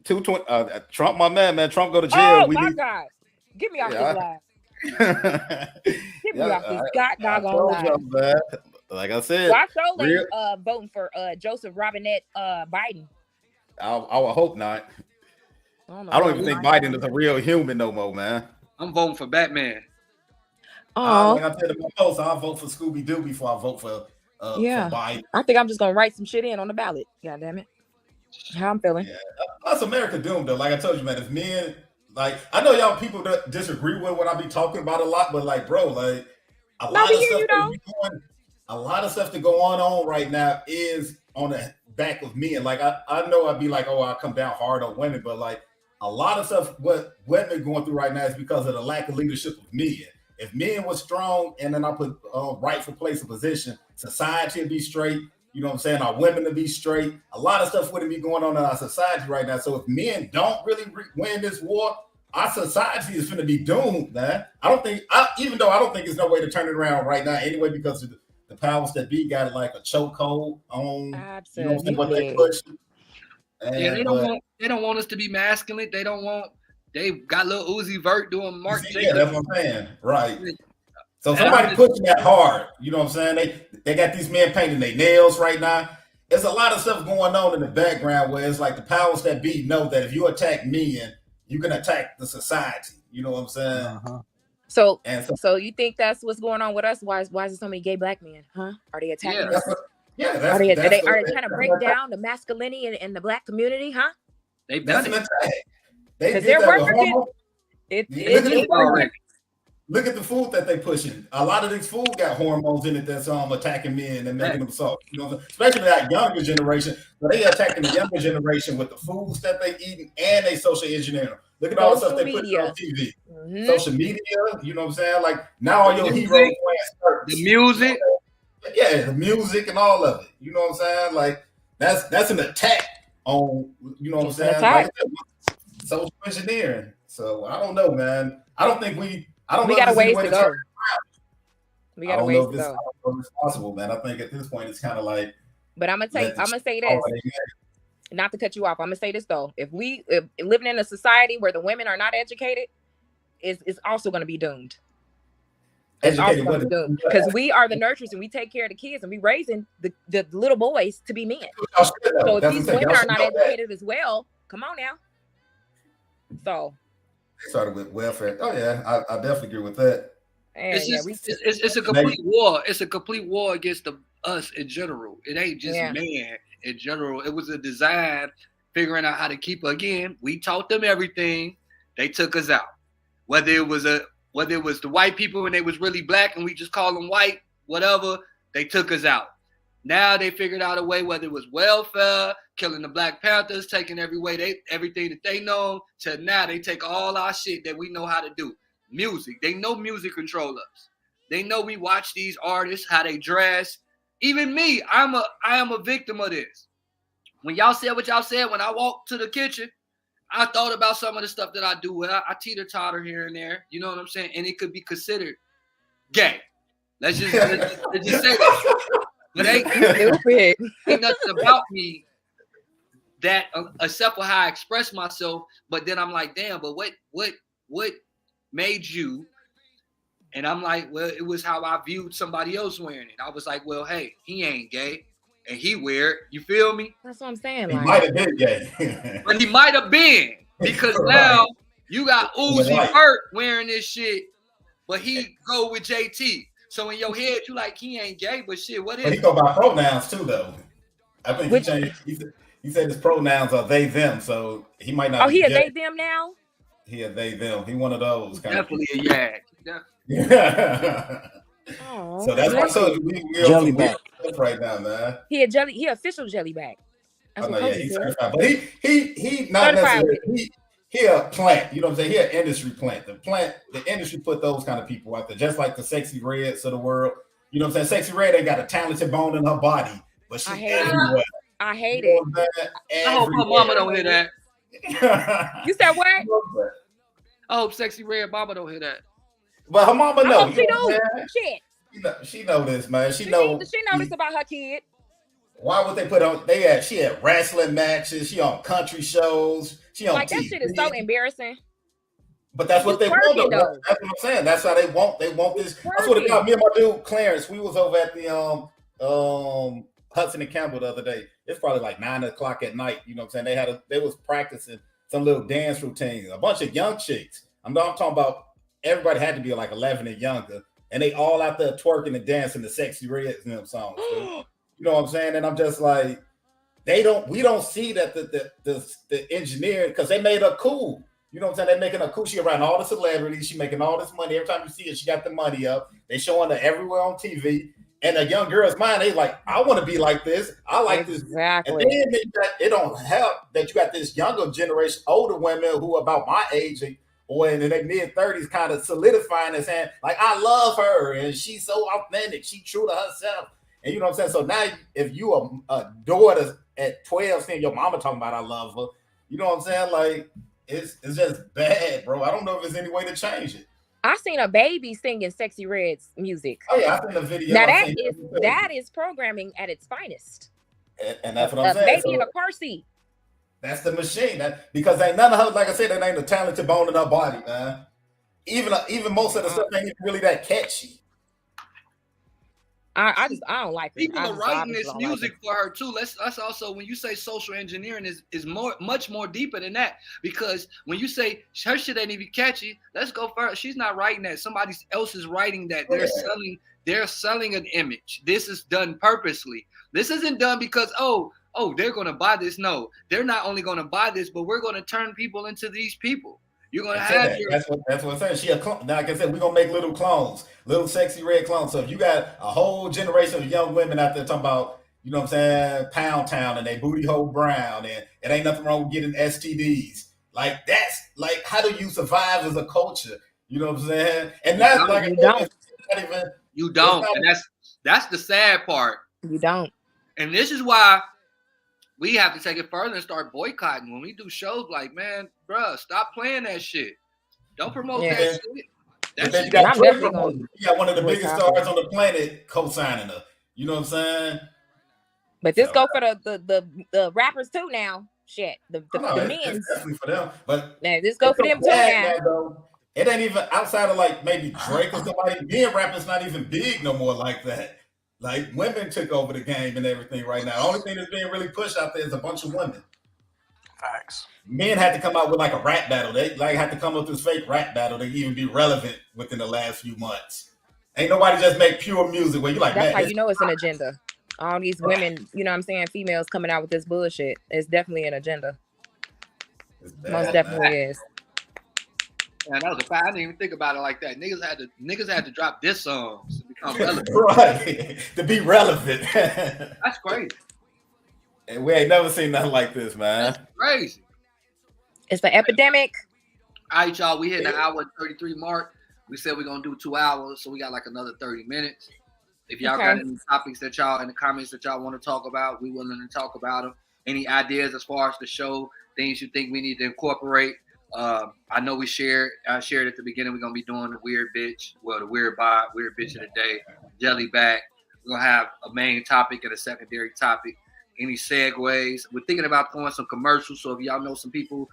220. Trump, my man. Trump go to jail. Oh my God! Get me off this live. Get me off this doggone live. Like I said, why Charlotte voting for Joseph Robinette Biden? I would hope not. I don't even think Biden is a real human no more, man. I'm voting for Batman. Like I said in my post, I'll vote for Scooby Doo before I vote for Biden. I think I'm just gonna write some shit in on the ballot. God damn it. How I'm feeling. Yeah. That's America doomed though. Like I told you, man, if men, like, I know y'all people that disagree with what I be talking about a lot, but like, bro, like a lot of stuff that go on right now is on the back of men. Like I know I'd be like, oh, I come down hard on women, but like a lot of stuff what women going through right now is because of the lack of leadership of men. If men were strong and then I put rightful place of position, society would be straight. You know what I'm saying? Our women to be straight. A lot of stuff wouldn't be going on in our society right now. So if men don't really win this war, our society is going to be doomed, man. Even though I don't think there's no way to turn it around right now anyway, because of the powers that be got like a chokehold on what they push. Yeah, they don't want us to be masculine. They got little Uzi Vert doing Mark Jacobs. Yeah, that's what I'm saying. Right. So somebody pushing that hard. You know what I'm saying? They got these men painting their nails right now. There's a lot of stuff going on in the background where it's like the powers that be know that if you attack men, you can attack the society. You know what I'm saying? Uh-huh. So you think that's what's going on with us? Why is there so many gay black men? Huh? Are they attacking us? Are they trying to break down the masculinity in the black community? Huh? They've done it. They they're working it. Look at the food that they pushing. A lot of this food got hormones in it that's attacking men and making them soft. You know, especially that younger generation. So they attacking the younger generation with the foods that they eating and they social engineering. Look at all the stuff they put on TV. Mm-hmm. Social media, you know what I'm saying? Like now all your heroes playing sports. The music. Yeah, the music and all of it. You know what I'm saying? Like that's an attack on, you know what I'm saying? Like, social engineering. So I don't know, man. I don't know we got a ways to go. We got a ways to go. I don't know if it's possible, man. I think at this point it's kind of like. But I'm gonna say this. Not to cut you off, I'm gonna say this though. If living in a society where the women are not educated, is also gonna be doomed. Because we are the nurturers and we take care of the kids and we raising the little boys to be men. So if these women are not educated as well, come on now. So they started with welfare. Oh yeah, I definitely agree with that. It's a complete war. It's a complete war against us in general. It ain't just man in general. It was a design figuring out how to keep. Again, we taught them everything. They took us out. Whether it was the white people when they was really black and we just call them white, whatever, they took us out. Now they figured out a way, whether it was welfare, killing the Black Panthers, taking everything that they know, to now they take all our shit that we know how to do. Music. They know music control us. They know we watch these artists, how they dress. Even me, I am a victim of this. When y'all said what y'all said, when I walked to the kitchen, I thought about some of the stuff that I do. I teeter-totter here and there. You know what I'm saying? And it could be considered gay. Let's just say that. But ain't nothing about me that except for how I express myself. But then I'm like, damn, but what made you? And I'm like, well, it was how I viewed somebody else wearing it. I was like, well, hey, he ain't gay and he wear it. You feel me? That's what I'm saying. He might have been gay. But he might have been, because now you got Uzi Vert wearing this shit, but he go with JT. So in your head, you like, he ain't gay, but shit, what is But he go by pronouns too, though. I think he changed. He said his pronouns are they, them, so he might not. Oh, he a they, them now? He a they, them. He one of those. Definitely a yak. Yeah. Oh, so that's why. So we jelly back right now, man. He a jelly. He official jelly back. That's what he's certified, but he not necessarily. He a plant. You know what I'm saying? He an industry plant. The industry put those kind of people out there, just like the Sexy Reds of the world. You know what I'm saying? Sexy Red ain't got a talented bone in her body, but she's everywhere. I hate it. I hope my mama don't hear that. You said what? I hope Sexy Red mama don't hear that. But her mama knows. She knows. Shit. She know this, man. She know this about her kid. Why would they put on? She had wrestling matches. She on country shows. She on like TV. That shit is so embarrassing. But that's what they want. Though. That's what I'm saying. That's how they want. They want this. That's what it got. Me and my dude Clarence. We was over at the Hudson and Campbell the other day. It's probably like 9 o'clock at night. You know what I'm saying? They was practicing some little dance routines. A bunch of young chicks. I'm talking about. Everybody had to be like 11 and younger, and they all out there twerking and dancing the Sexy Reds in them songs. You know what I'm saying? And I'm just like, we don't see that the engineer, because they made her cool. You know what I'm saying? They making her cool. She around all the celebrities. She making all this money. Every time you see her, she got the money up. They showing her everywhere on TV. And a young girl's mind, they like, I want to be like this. I like this. Exactly. And then it don't help that you got this younger generation, older women who are about my age, or in their mid-30s, kind of solidifying and saying, like, I love her, and she's so authentic. She true to herself. And you know what I'm saying? So now, if you are a daughter at 12 saying your mama talking about I love her, you know what I'm saying? Like, it's just bad, bro. I don't know if there's any way to change it. I seen a baby singing Sexy Red's music. Oh, yeah, I seen a video. Now, that is programming at its finest. And that's what I'm saying. A baby in a car seat. That's the machine. Because ain't none of her, like I said, that ain't a talented bone in her body, man. Even most of the stuff ain't really that catchy. I don't like it. People are writing this music for her too. Let's also, when you say social engineering, is much more deeper than that. Because when you say her shit ain't even catchy, let's go first. She's not writing that. Somebody else is writing that. They're selling an image. This is done purposely. This isn't done because they're gonna buy this. No, they're not only gonna buy this, but we're gonna turn people into these people. You're gonna have that's what I'm saying. She a clone. Now, like I said, we're gonna make little clones, little Sexy Red clones. So if you got a whole generation of young women out there talking about, you know what I'm saying, Pound Town and they booty hole brown, and it ain't nothing wrong with getting STDs. Like, that's like, how do you survive as a culture? You know what I'm saying? And that's you don't. And that's the sad part. You don't. And this is why we have to take it further and start boycotting. When we do shows, like, man, bruh, stop playing that shit. Don't promote that shit. You got one of the biggest stars on the planet co-signing her. You know what I'm saying? But this go for the rappers too now. Shit, the men. Definitely for them. But now this go for them too now. It ain't even outside of like maybe Drake or somebody. Men rappers not even big no more like that. Like, women took over the game and everything right now. The only thing that's being really pushed out there is a bunch of women. Facts. Men had to come out with like a rap battle. They like had to come up with this fake rap battle to even be relevant within the last few months. Ain't nobody just make pure music where you like, that's how you know it's an agenda. All these women, you know what I'm saying, females coming out with this bullshit. It's definitely an agenda. Most definitely is. Man, that was a fact. I didn't even think about it like that. Niggas had to drop diss songs to become relevant. Right. To be relevant. That's crazy. And we ain't never seen nothing like this, man. That's crazy. It's an epidemic. All right, y'all. We hit the hour 33 mark. We said we're gonna do 2 hours, so we got like another 30 minutes. If y'all got any topics that y'all in the comments that y'all want to talk about, we willing to talk about them. Any ideas as far as the show, things you think we need to incorporate. I know I shared at the beginning, we're gonna be doing the weird bitch, the weird bitch of the day, jelly back. We're gonna have a main topic and a secondary topic. any segues. We're thinking about throwing some commercials. So if y'all know some people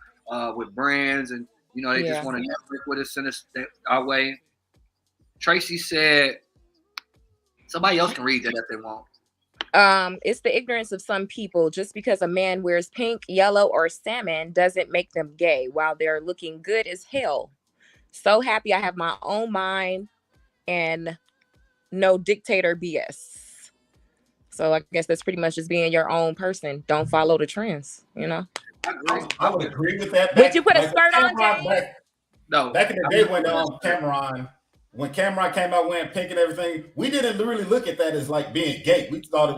with brands and they just want to network with us, send us our way. Tracy said, somebody else can read that if they want. It's the ignorance of some people. Just because a man wears pink, yellow, or salmon doesn't make them gay while they're looking good as hell. So happy I have my own mind and no dictator BS. So I guess that's pretty much just being your own person. Don't follow the trends, I would agree with that. Would you put a skirt on, James? No. Back in the day when Cameron came out wearing pink and everything, we didn't really look at that as like being gay. We thought it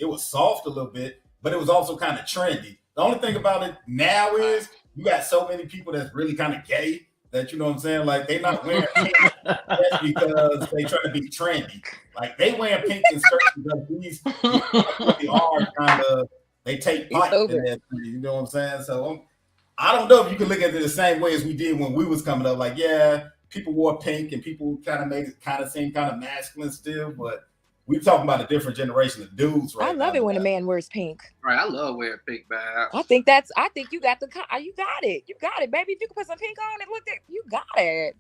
was soft a little bit, but it was also kind of trendy. The only thing about it now is you got so many people that's really kind of gay that, you know what I'm saying? Like, they not wearing pink just because they trying to be trendy. Like, they wearing pink and skirts because these really are kind of, they take part in that, you know what I'm saying? So I don't know if you can look at it the same way as we did when we was coming up. Like, yeah, people wore pink and people kind of made it kind of seem kind of masculine still, but we're talking about a different generation of dudes, right? I love it when a man wears pink. Right, I love wearing pink, man. I think you got you got it, baby. If you can put some pink on it, you got it.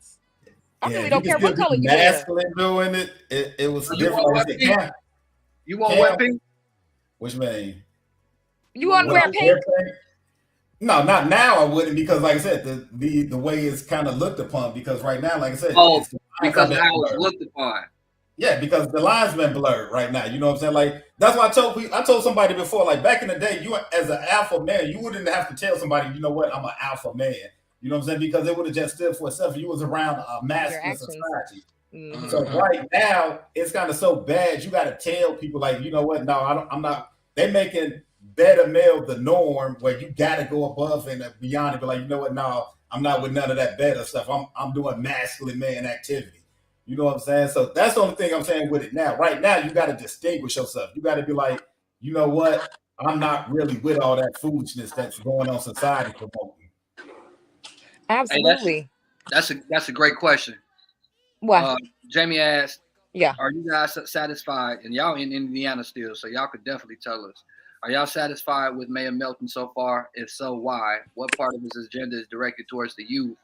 I really don't care what color you wear. Masculine doing it was different. You want to wear pink? Which mean? You want to wear pink? No, not now. I wouldn't, because like I said, the way it's kind of looked upon. Because right now, like I said, because how it's looked upon. Yeah, because the line's been blurred right now. You know what I'm saying? Like, that's why I told somebody before, like, back in the day, you as an alpha man, you wouldn't have to tell somebody, you know what, I'm an alpha man. You know what I'm saying? Because it would have just stood for itself. You was around a masculine society. Mm-hmm. So right now, it's kind of so bad. You got to tell people, like, you know what? No, I'm not. They making beta male the norm, where you got to go above and beyond and be like, you know what? No, I'm not with none of that beta stuff. I'm doing masculine man activity. You know what I'm saying? So that's the only thing I'm saying with it now. Right now, you got to distinguish yourself. You got to be like, you know what? I'm not really with all that foolishness that's going on society promoting. Absolutely. Hey, that's a great question. What? Jamie asked, yeah, are you guys satisfied? And y'all in Indiana still, so y'all could definitely tell us. Are y'all satisfied with Mayor Melton so far? If so, why? What part of his agenda is directed towards the youth?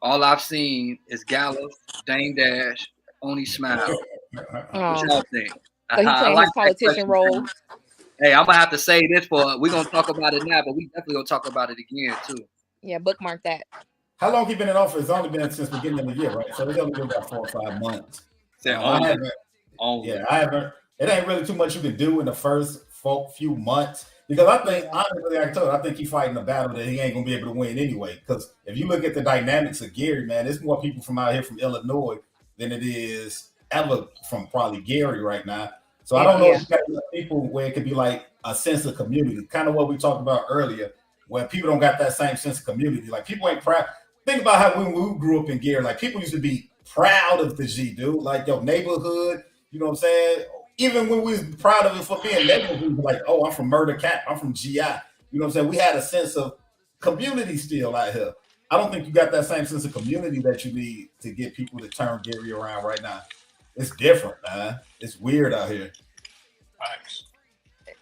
All I've seen is Gallup, Dame Dash, Oni Smile. What y'all think? So he's playing his politician role. Hey, I'm gonna have to say this we're gonna talk about it now, but we definitely gonna talk about it again too. Yeah, bookmark that. How long he been in office? It's only been since the beginning of the year, right? So it's only been about 4 or 5 months. I haven't. It ain't really too much you can do in the first few months, because I think, honestly, I think he's fighting a battle that he ain't gonna be able to win anyway. Because if you look at the dynamics of Gary, man, there's more people from out here from Illinois than it is ever from probably Gary right now. So I don't know if you got people where it could be like a sense of community, kind of what we talked about earlier, where people don't got that same sense of community. Like, people ain't proud. Think about how when we grew up in Gary, like, people used to be proud of the G, dude. Like, your neighborhood, you know what I'm saying? Even when we was proud of it for being neighborhood, we were like, oh, I'm from Murder Cap, I'm from GI. You know what I'm saying? We had a sense of community still out here. I don't think you got that same sense of community that you need to get people to turn Gary around right now. It's different, man. It's weird out here. Thanks.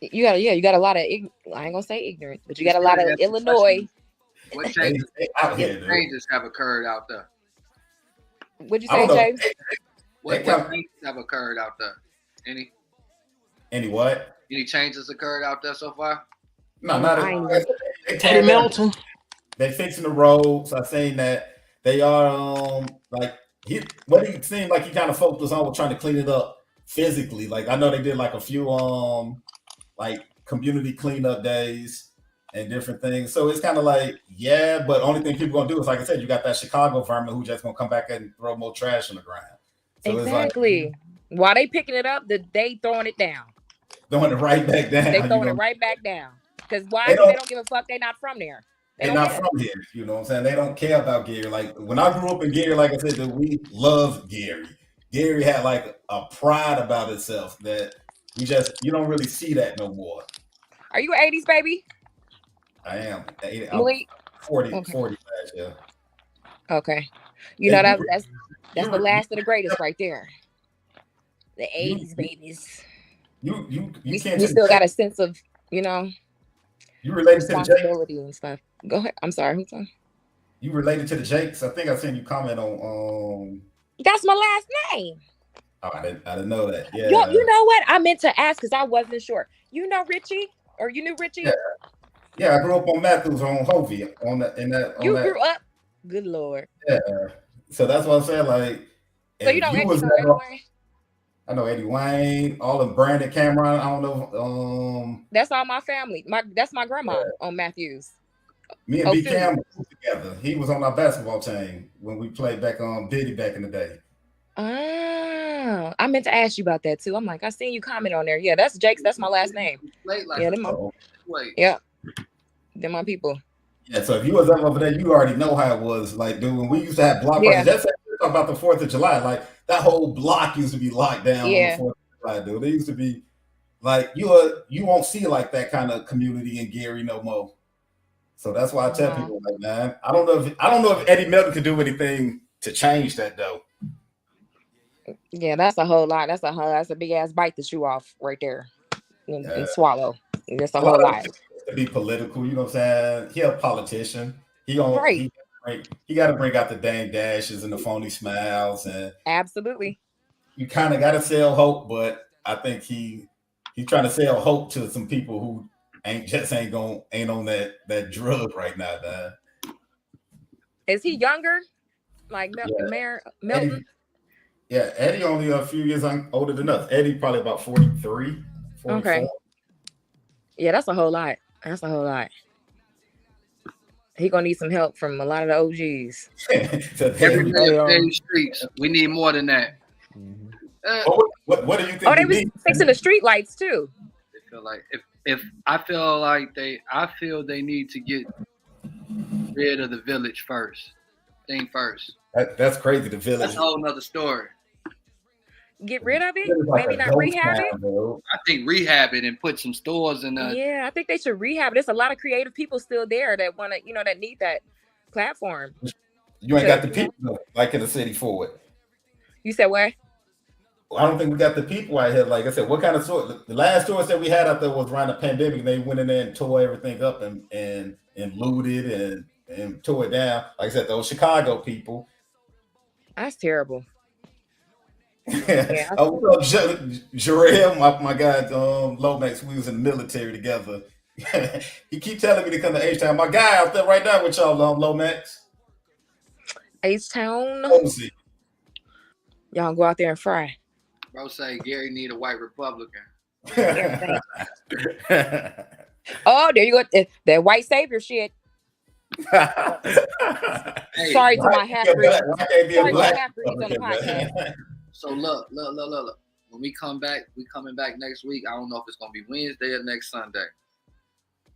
You got a lot of, I ain't gonna say ignorant, but you got a lot of Illinois. What changes have occurred out there? What'd you say, James? What changes have occurred out there? Any what? Any changes occurred out there so far? No, not Teddy Melton. They fixing the roads. I seen that they are he seemed like he kind of focused on trying to clean it up physically. Like, I know they did like a few like community cleanup days and different things. So it's kind of like, yeah, but only thing people gonna do is, like I said, you got that Chicago vermin who just gonna come back and throw more trash on the ground. So exactly. It's like, while they picking it up, they throwing it down. Throwing it right back down. They throwing it right back down. Because why? They don't give a fuck. They not from there. They're not from here. You know what I'm saying? They don't care about Gary. Like, when I grew up in Gary, like I said, that we loved Gary. Gary had like a pride about itself that you don't really see that no more. Are you an 80s baby? I am. I'm 40 last year. Okay. You know, that's the last of the greatest right there. The 80s babies. You we can't. We still got a sense of you know, You related to the Jakes? responsibility and stuff. Go ahead. I'm sorry. Who's on? You related to the Jakes? I think I seen you comment on. That's my last name. Oh, I didn't know that. Yeah. You know what? I meant to ask because I wasn't sure. You know Richie, or you knew Richie? Yeah. Yeah, I grew up on Matthews on Hovey Grew up. Good Lord. Yeah. So that's what I'm saying. Like, so you know Eddie Wayne? I know Eddie Wayne, all of Brandon Cameron. I don't know. That's all my family. That's my grandma on Matthews. Me and B Cam were together. He was on our basketball team when we played back on Diddy back in the day. Oh, I meant to ask you about that too. I'm like, I seen you comment on there. Yeah, that's Jake's. That's my last name. Yeah, yeah, they're my people. Yeah, so if you was up over there, you already know how it was. Like, dude, when we used to have block parties, that's talking about the 4th of July. Like, that whole block used to be locked down on the 4th of July, dude. They used to be like, you won't see like that kind of community in Gary no more. So that's why I tell people, like, man, I don't know if Eddie Milton could do anything to change that though. Yeah, that's a whole lot. That's a big ass bite to chew off right there and swallow. That's a whole lot. To be political, you know what I'm saying? He a politician. He got to bring out the dang dashes and the phony smiles, and absolutely. You kind of got to sell hope, but I think he's trying to sell hope to some people who ain't on that drug right now, man. Is he younger? Like Mayor Milton? Yeah, Eddie only a few years older than us. Eddie probably about 43, 44. Okay. Yeah, that's a whole lot. He gonna need some help from a lot of the OGs. Every day in the streets. We need more than that. What do you think? Oh, they was fixing the street lights too. They feel like I feel they need to get rid of the village first. That's crazy. The village. That's a whole nother story. Get rid of it? Maybe not rehab it? I think rehab it and put some stores in there. Yeah, I think they should rehab it. There's a lot of creative people still there that want to, that need that platform. You ain't got the people like in the city for it. You said what? I don't think we got the people out here. Like I said, what kind of store? The last stores that we had out there was around the pandemic. They went in there and tore everything up and looted and tore it down. Like I said, those Chicago people. That's terrible. Yeah. Jarrell, my guy, Lomax, we was in the military together. He keep telling me to come to H-Town. My guy out there right now with y'all, Lomax. H-Town? Y'all go out there and fry. Bro say Gary need a white Republican. Oh, there you go. That white savior shit. Sorry to my half-breed. Sorry to my half-breed. He's on the podcast. So look. When we coming back next week. I don't know if it's gonna be Wednesday or next Sunday.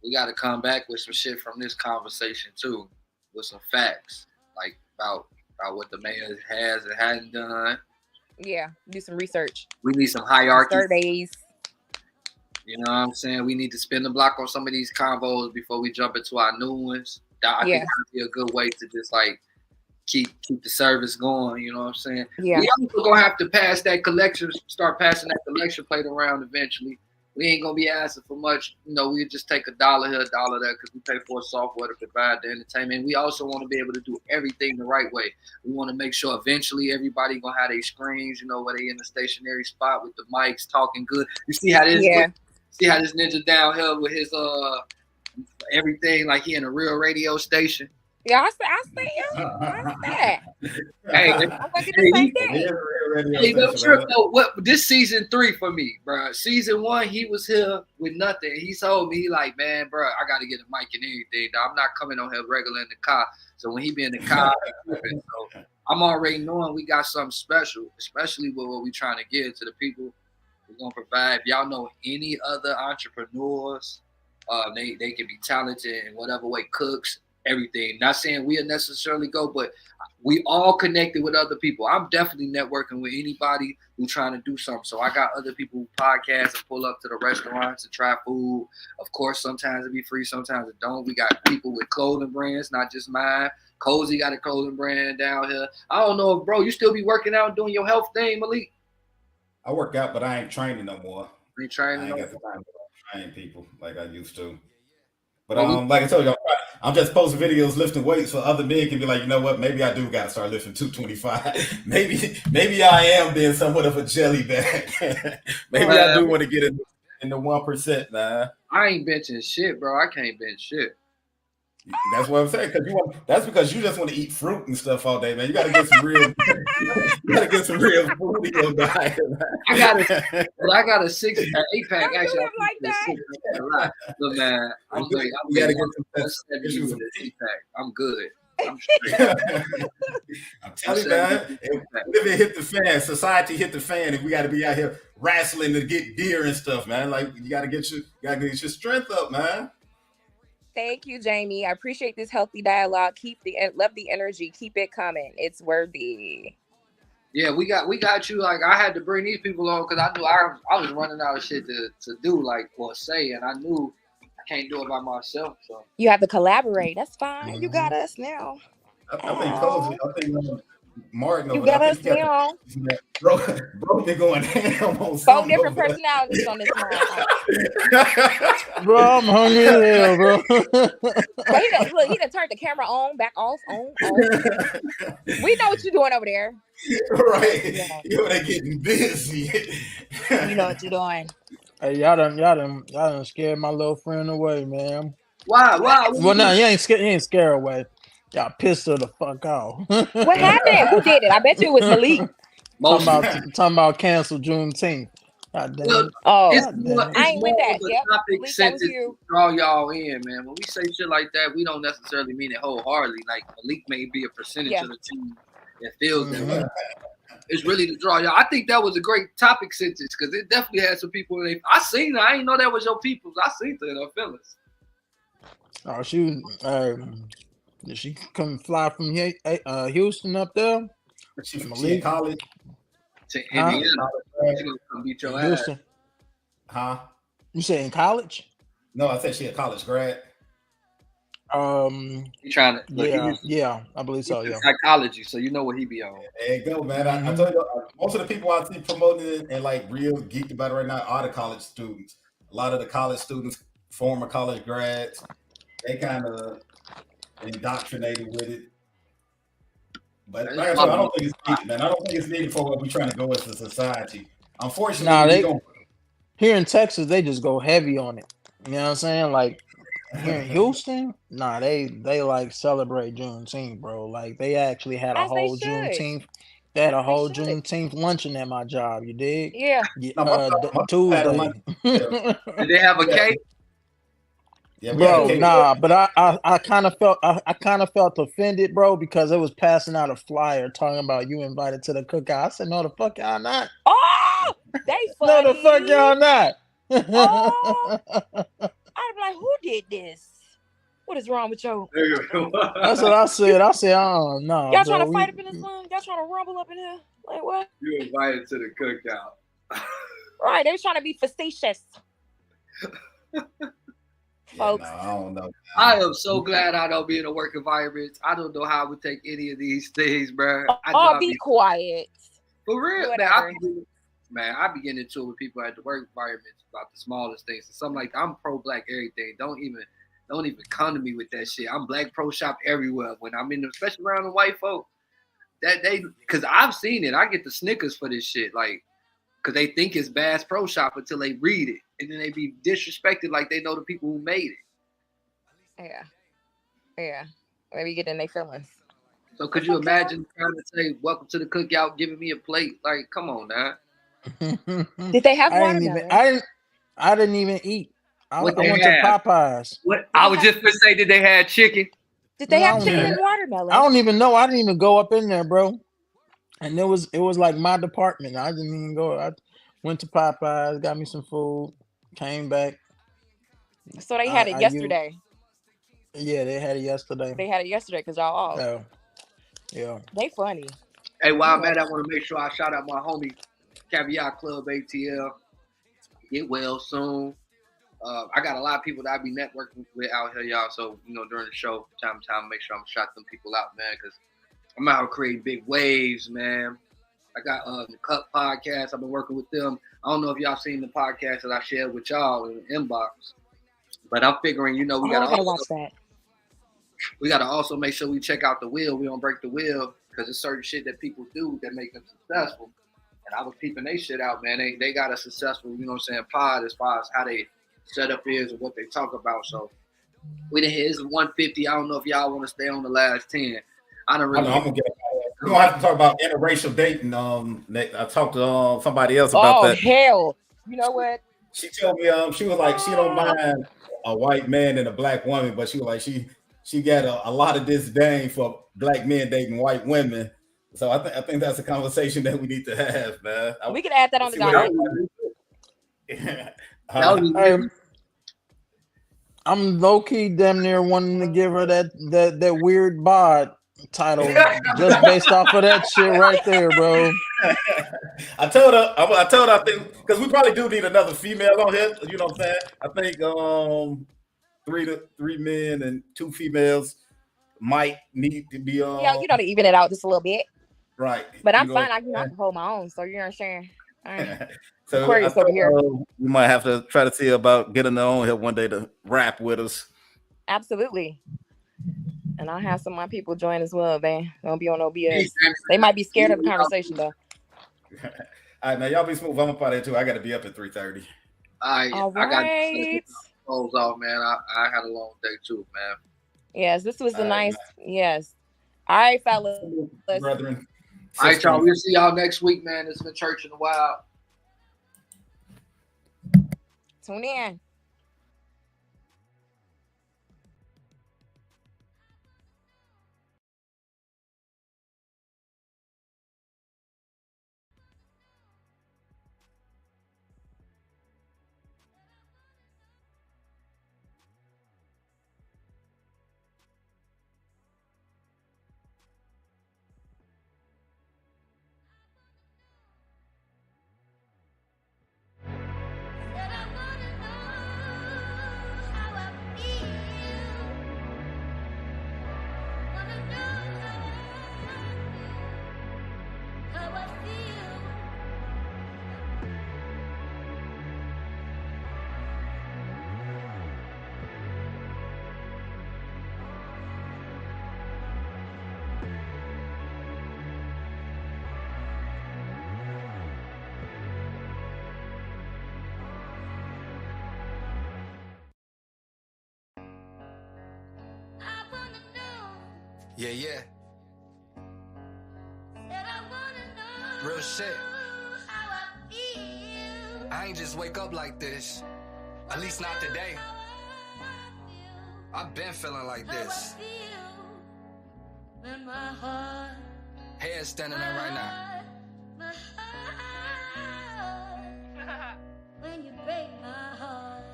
We got to come back with some shit from this conversation too, with some facts, like about what the mayor has and hasn't done. Yeah, do some research. We need some hierarchy. Surveys. You know what I'm saying? We need to spin the block on some of these convos before we jump into our new ones. I think that would be a good way to just like keep the service going. You know what I'm saying? Yeah. We also gonna have to start passing that collection plate around eventually. We ain't gonna be asking for much. We just take $1 here, $1 there, because we pay for software to provide the entertainment. We also want to be able to do everything the right way. We want to make sure eventually everybody gonna have their screens, where they in the stationary spot with the mics talking good. You see how this? Yeah. See how this ninja down here with his everything like he in a real radio station. Yeah, I see him. I see that. Hey, I'm looking the same thing. Hey, no trip though. What this season 3 for me, bro? Season 1, he was here with nothing. He told me, man, bro, I got to get a mic and everything. I'm not coming on here regular in the car. So when he be in the car, so I'm already knowing we got something special, especially with what we trying to give to the people. We're gonna provide. If y'all know any other entrepreneurs, they can be talented in whatever way, cooks. Everything. Not saying we'll necessarily go, but we all connected with other people. I'm definitely networking with anybody who's trying to do something. So I got other people who podcast and pull up to the restaurants and try food. Of course, sometimes it be free, sometimes it don't. We got people with clothing brands, not just mine. Cozy got a clothing brand down here. I don't know if, bro, you still be working out and doing your health thing, Malik? I work out, but I ain't training no more. You training? I ain't got the time. train people like I used to. But like I told you, I'm just posting videos lifting weights so other men can be like, you know what? Maybe I do got to start lifting 225. maybe I am being somewhat of a jelly bag. Maybe I do want to get in the 1%, man. I ain't benching shit, bro. I can't bench shit. That's what I'm saying. That's because you just want to eat fruit and stuff all day, man. You got to get some real. You got to get some real food in your diet. Man. I got a 8-pack. Actually, I like that. A lot. But man, I'm good. You got to get some 8-pack. I'm good. I'm telling you, man. If it hit the fan, society hit the fan, and we got to be out here wrestling to get deer and stuff, man. Like you got to get your strength up, man. Thank you, Jamie. I appreciate this healthy dialogue. Love the energy. Keep it coming. It's worthy. Yeah, we got you. Like I had to bring these people on because I knew I was running out of shit to do, like or say, and I knew I can't do it by myself. So you have to collaborate. That's fine. Mm-hmm. You got us now. I think Martin. You got us now. Bro been going ham on 4 different personalities on this one. Bro, I'm hungry as hell, bro. But he done turned the camera on, back off, on. We know what you're doing over there. Right. Yeah. You're getting busy. You know what you're doing. Hey, y'all done scared my little friend away, man. Why? Well, no, he ain't scared away. Y'all pissed her the fuck off. What happened? Who did it? I bet you it was Malik. Talking about cancel Juneteenth. God damn. Well, I ain't with that. Yep. Topic sentence to draw y'all in, man. When we say shit like that, we don't necessarily mean it wholeheartedly. Like Malik may be a percentage of the team that feels that way. It's really to draw y'all. I think that was a great topic sentence because it definitely had some people in it. I seen it. I didn't know that was your people's. I seen it in her feelings. Oh, did she come fly from here, Houston up there? She's from college. To Indiana. She's gonna come beat your Houston. ass. Huh? You say in college? No, I said she a college grad. You trying to look, yeah, I believe so. Yeah, psychology. So you know what he be on. There you go, man. I told you, most of the people I see promoting it and like real geeked about it right now are the college students. A lot of the college students, former college grads, they kind of indoctrinated with it. But like I said, I don't think it's needed, man. I don't think it's needed for what we're trying to go as a society. Unfortunately, here in Texas, they just go heavy on it. You know what I'm saying? Like here in Houston, they like celebrate Juneteenth, bro. Like they actually had a whole Juneteenth. They had a whole Juneteenth luncheon at my job. You did? Yeah. Tuesday. Did they have a cake? Yeah, bro, nah, but I kind of felt offended, bro, because it was passing out a flyer talking about you invited to the cookout. I said, no, the fuck y'all not. Oh, they funny. No, the fuck y'all not. Oh, I'd be like, who did this? What is wrong with you? That's what I said. I said, oh no. Y'all trying to fight up in this one? Y'all trying to rumble up in here? Like what? You invited to the cookout. Right, they was trying to be facetious. Folks. Yeah, no, I don't know. I am so glad I don't be in a work environment. I don't know how I would take any of these things, bro. Be quiet. For real, man. I be getting into it with people at the work environments about the smallest things. So something like I'm pro-black everything. Don't even come to me with that shit. I'm black pro shop everywhere when I'm in, especially around the white folk. Because I've seen it. I get the Snickers for this shit, like, because they think it's Bass Pro Shop until they read it. And then they be disrespected like they know the people who made it. Yeah. Maybe get in their feelings. So could you imagine trying to say, welcome to the cookout, giving me a plate? Like, come on now. Did they have watermelon? I didn't even eat. I went to Popeyes. I was just going to say, did they have chicken? Did they have chicken and watermelon? I don't even know. I didn't even go up in there, bro. And it was like my department. I didn't even go. I went to Popeyes, got me some food, came back. So they had it yesterday. Yeah, they had it yesterday. They had it yesterday because y'all off. Yeah. They funny. Hey, while I'm at it, I want to make sure I shout out my homie, Caveat Club ATL. Get well soon. I got a lot of people that I be networking with out here, y'all. So, during the show, time to time, make sure I'm shout them people out, man, because I'm out here creating big waves, man. I got the Cut Podcast. I've been working with them. I don't know if y'all seen the podcast that I shared with y'all in the inbox, but I'm figuring, we gotta watch that. We gotta also make sure we check out the wheel. We don't break the wheel because there's certain shit that people do that make them successful. And I was peeping they shit out, man. They got a successful, pod as far as how they setup is and what they talk about. So we done hit his 150. I don't know if y'all want to stay on the last 10. I don't really. I'm gonna get. We're gonna have to talk about interracial dating. I talked to somebody else about that. Oh hell! You know what? She told me she was like she don't mind a white man and a black woman, but she was like she got a lot of disdain for black men dating white women. So I think that's a conversation that we need to have, man. We can add that on the document. I'm low key damn near wanting to give her that weird bod title just based off of that shit right there, bro. I told her I think because we probably do need another female on here. You know what I'm saying? I think 3 men and 2 females might need to be on. Yeah, to even it out just a little bit. Right. But I'm fine. I can hold my own. So you're sharing. All right. So Aquarius over here. We might have to try to see about getting her on here one day to rap with us. Absolutely. And I'll have some of my people join as well. They don't be on no BS. They might be scared of the conversation though. All right, man. Y'all be smooth. I'm up out there too. I got to be up at 3:30. All right. I got close off, man. I had a long day too, man. Yes, this was a nice. Yes. All right, fellas. Brethren. All right, y'all. We'll see y'all next week, man. It's been Church in the Wild. Tune in. Yeah. Real shit. I ain't just wake up like this. At least not today. I've been feeling like this. Head standing up right now. When you break my heart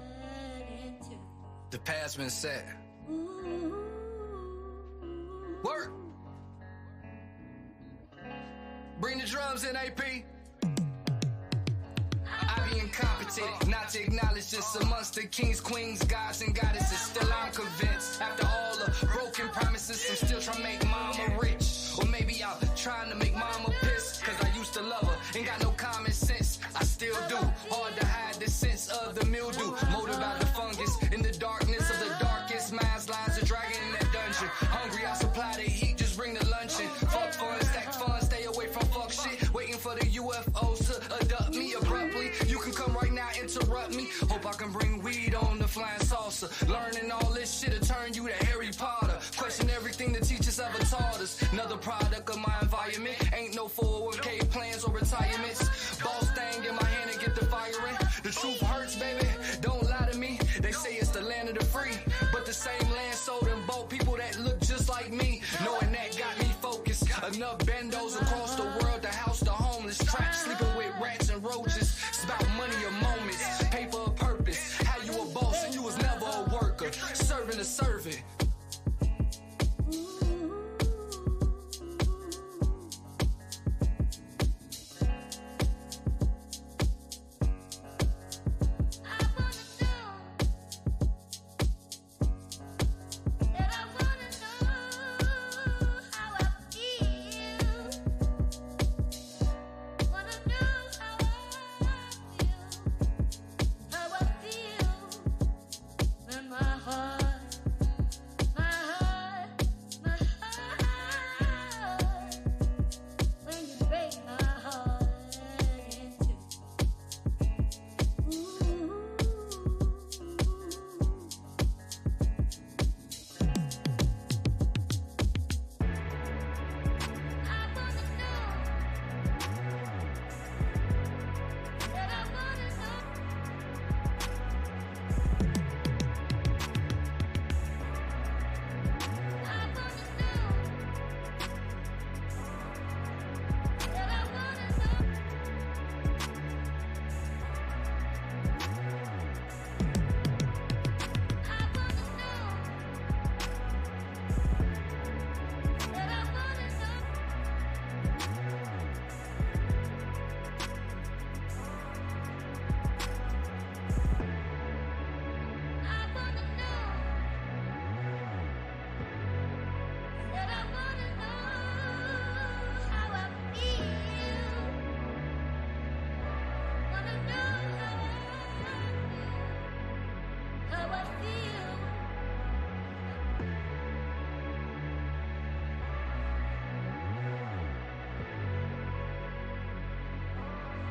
in two. The past been set. Work. Bring the drums in, AP. I be incompetent, not to acknowledge this amongst the kings, queens, gods, and goddesses. Still I'm convinced. After all the broken promises, I'm still trying to make mama rich. Or maybe I'm trying to make mama pissed. Cause I used to love her, ain't got no common sense. I still do. Hard to hide the sense of the mildew. Molded by the fungus in the darkness of the darkest minds. Lines are dragging in that dungeon. Hungry, I supply the heat, just bring the luncheon. Fuck fun, stack fun, stay away from fuck shit. Waiting for the UFOs to abduct me abruptly. You can come right now, interrupt me. Hope I can bring weed on the flying saucer. Learning all this shit'll turn you to Harry Potter. Question everything the teachers ever taught us. Another product of my environment.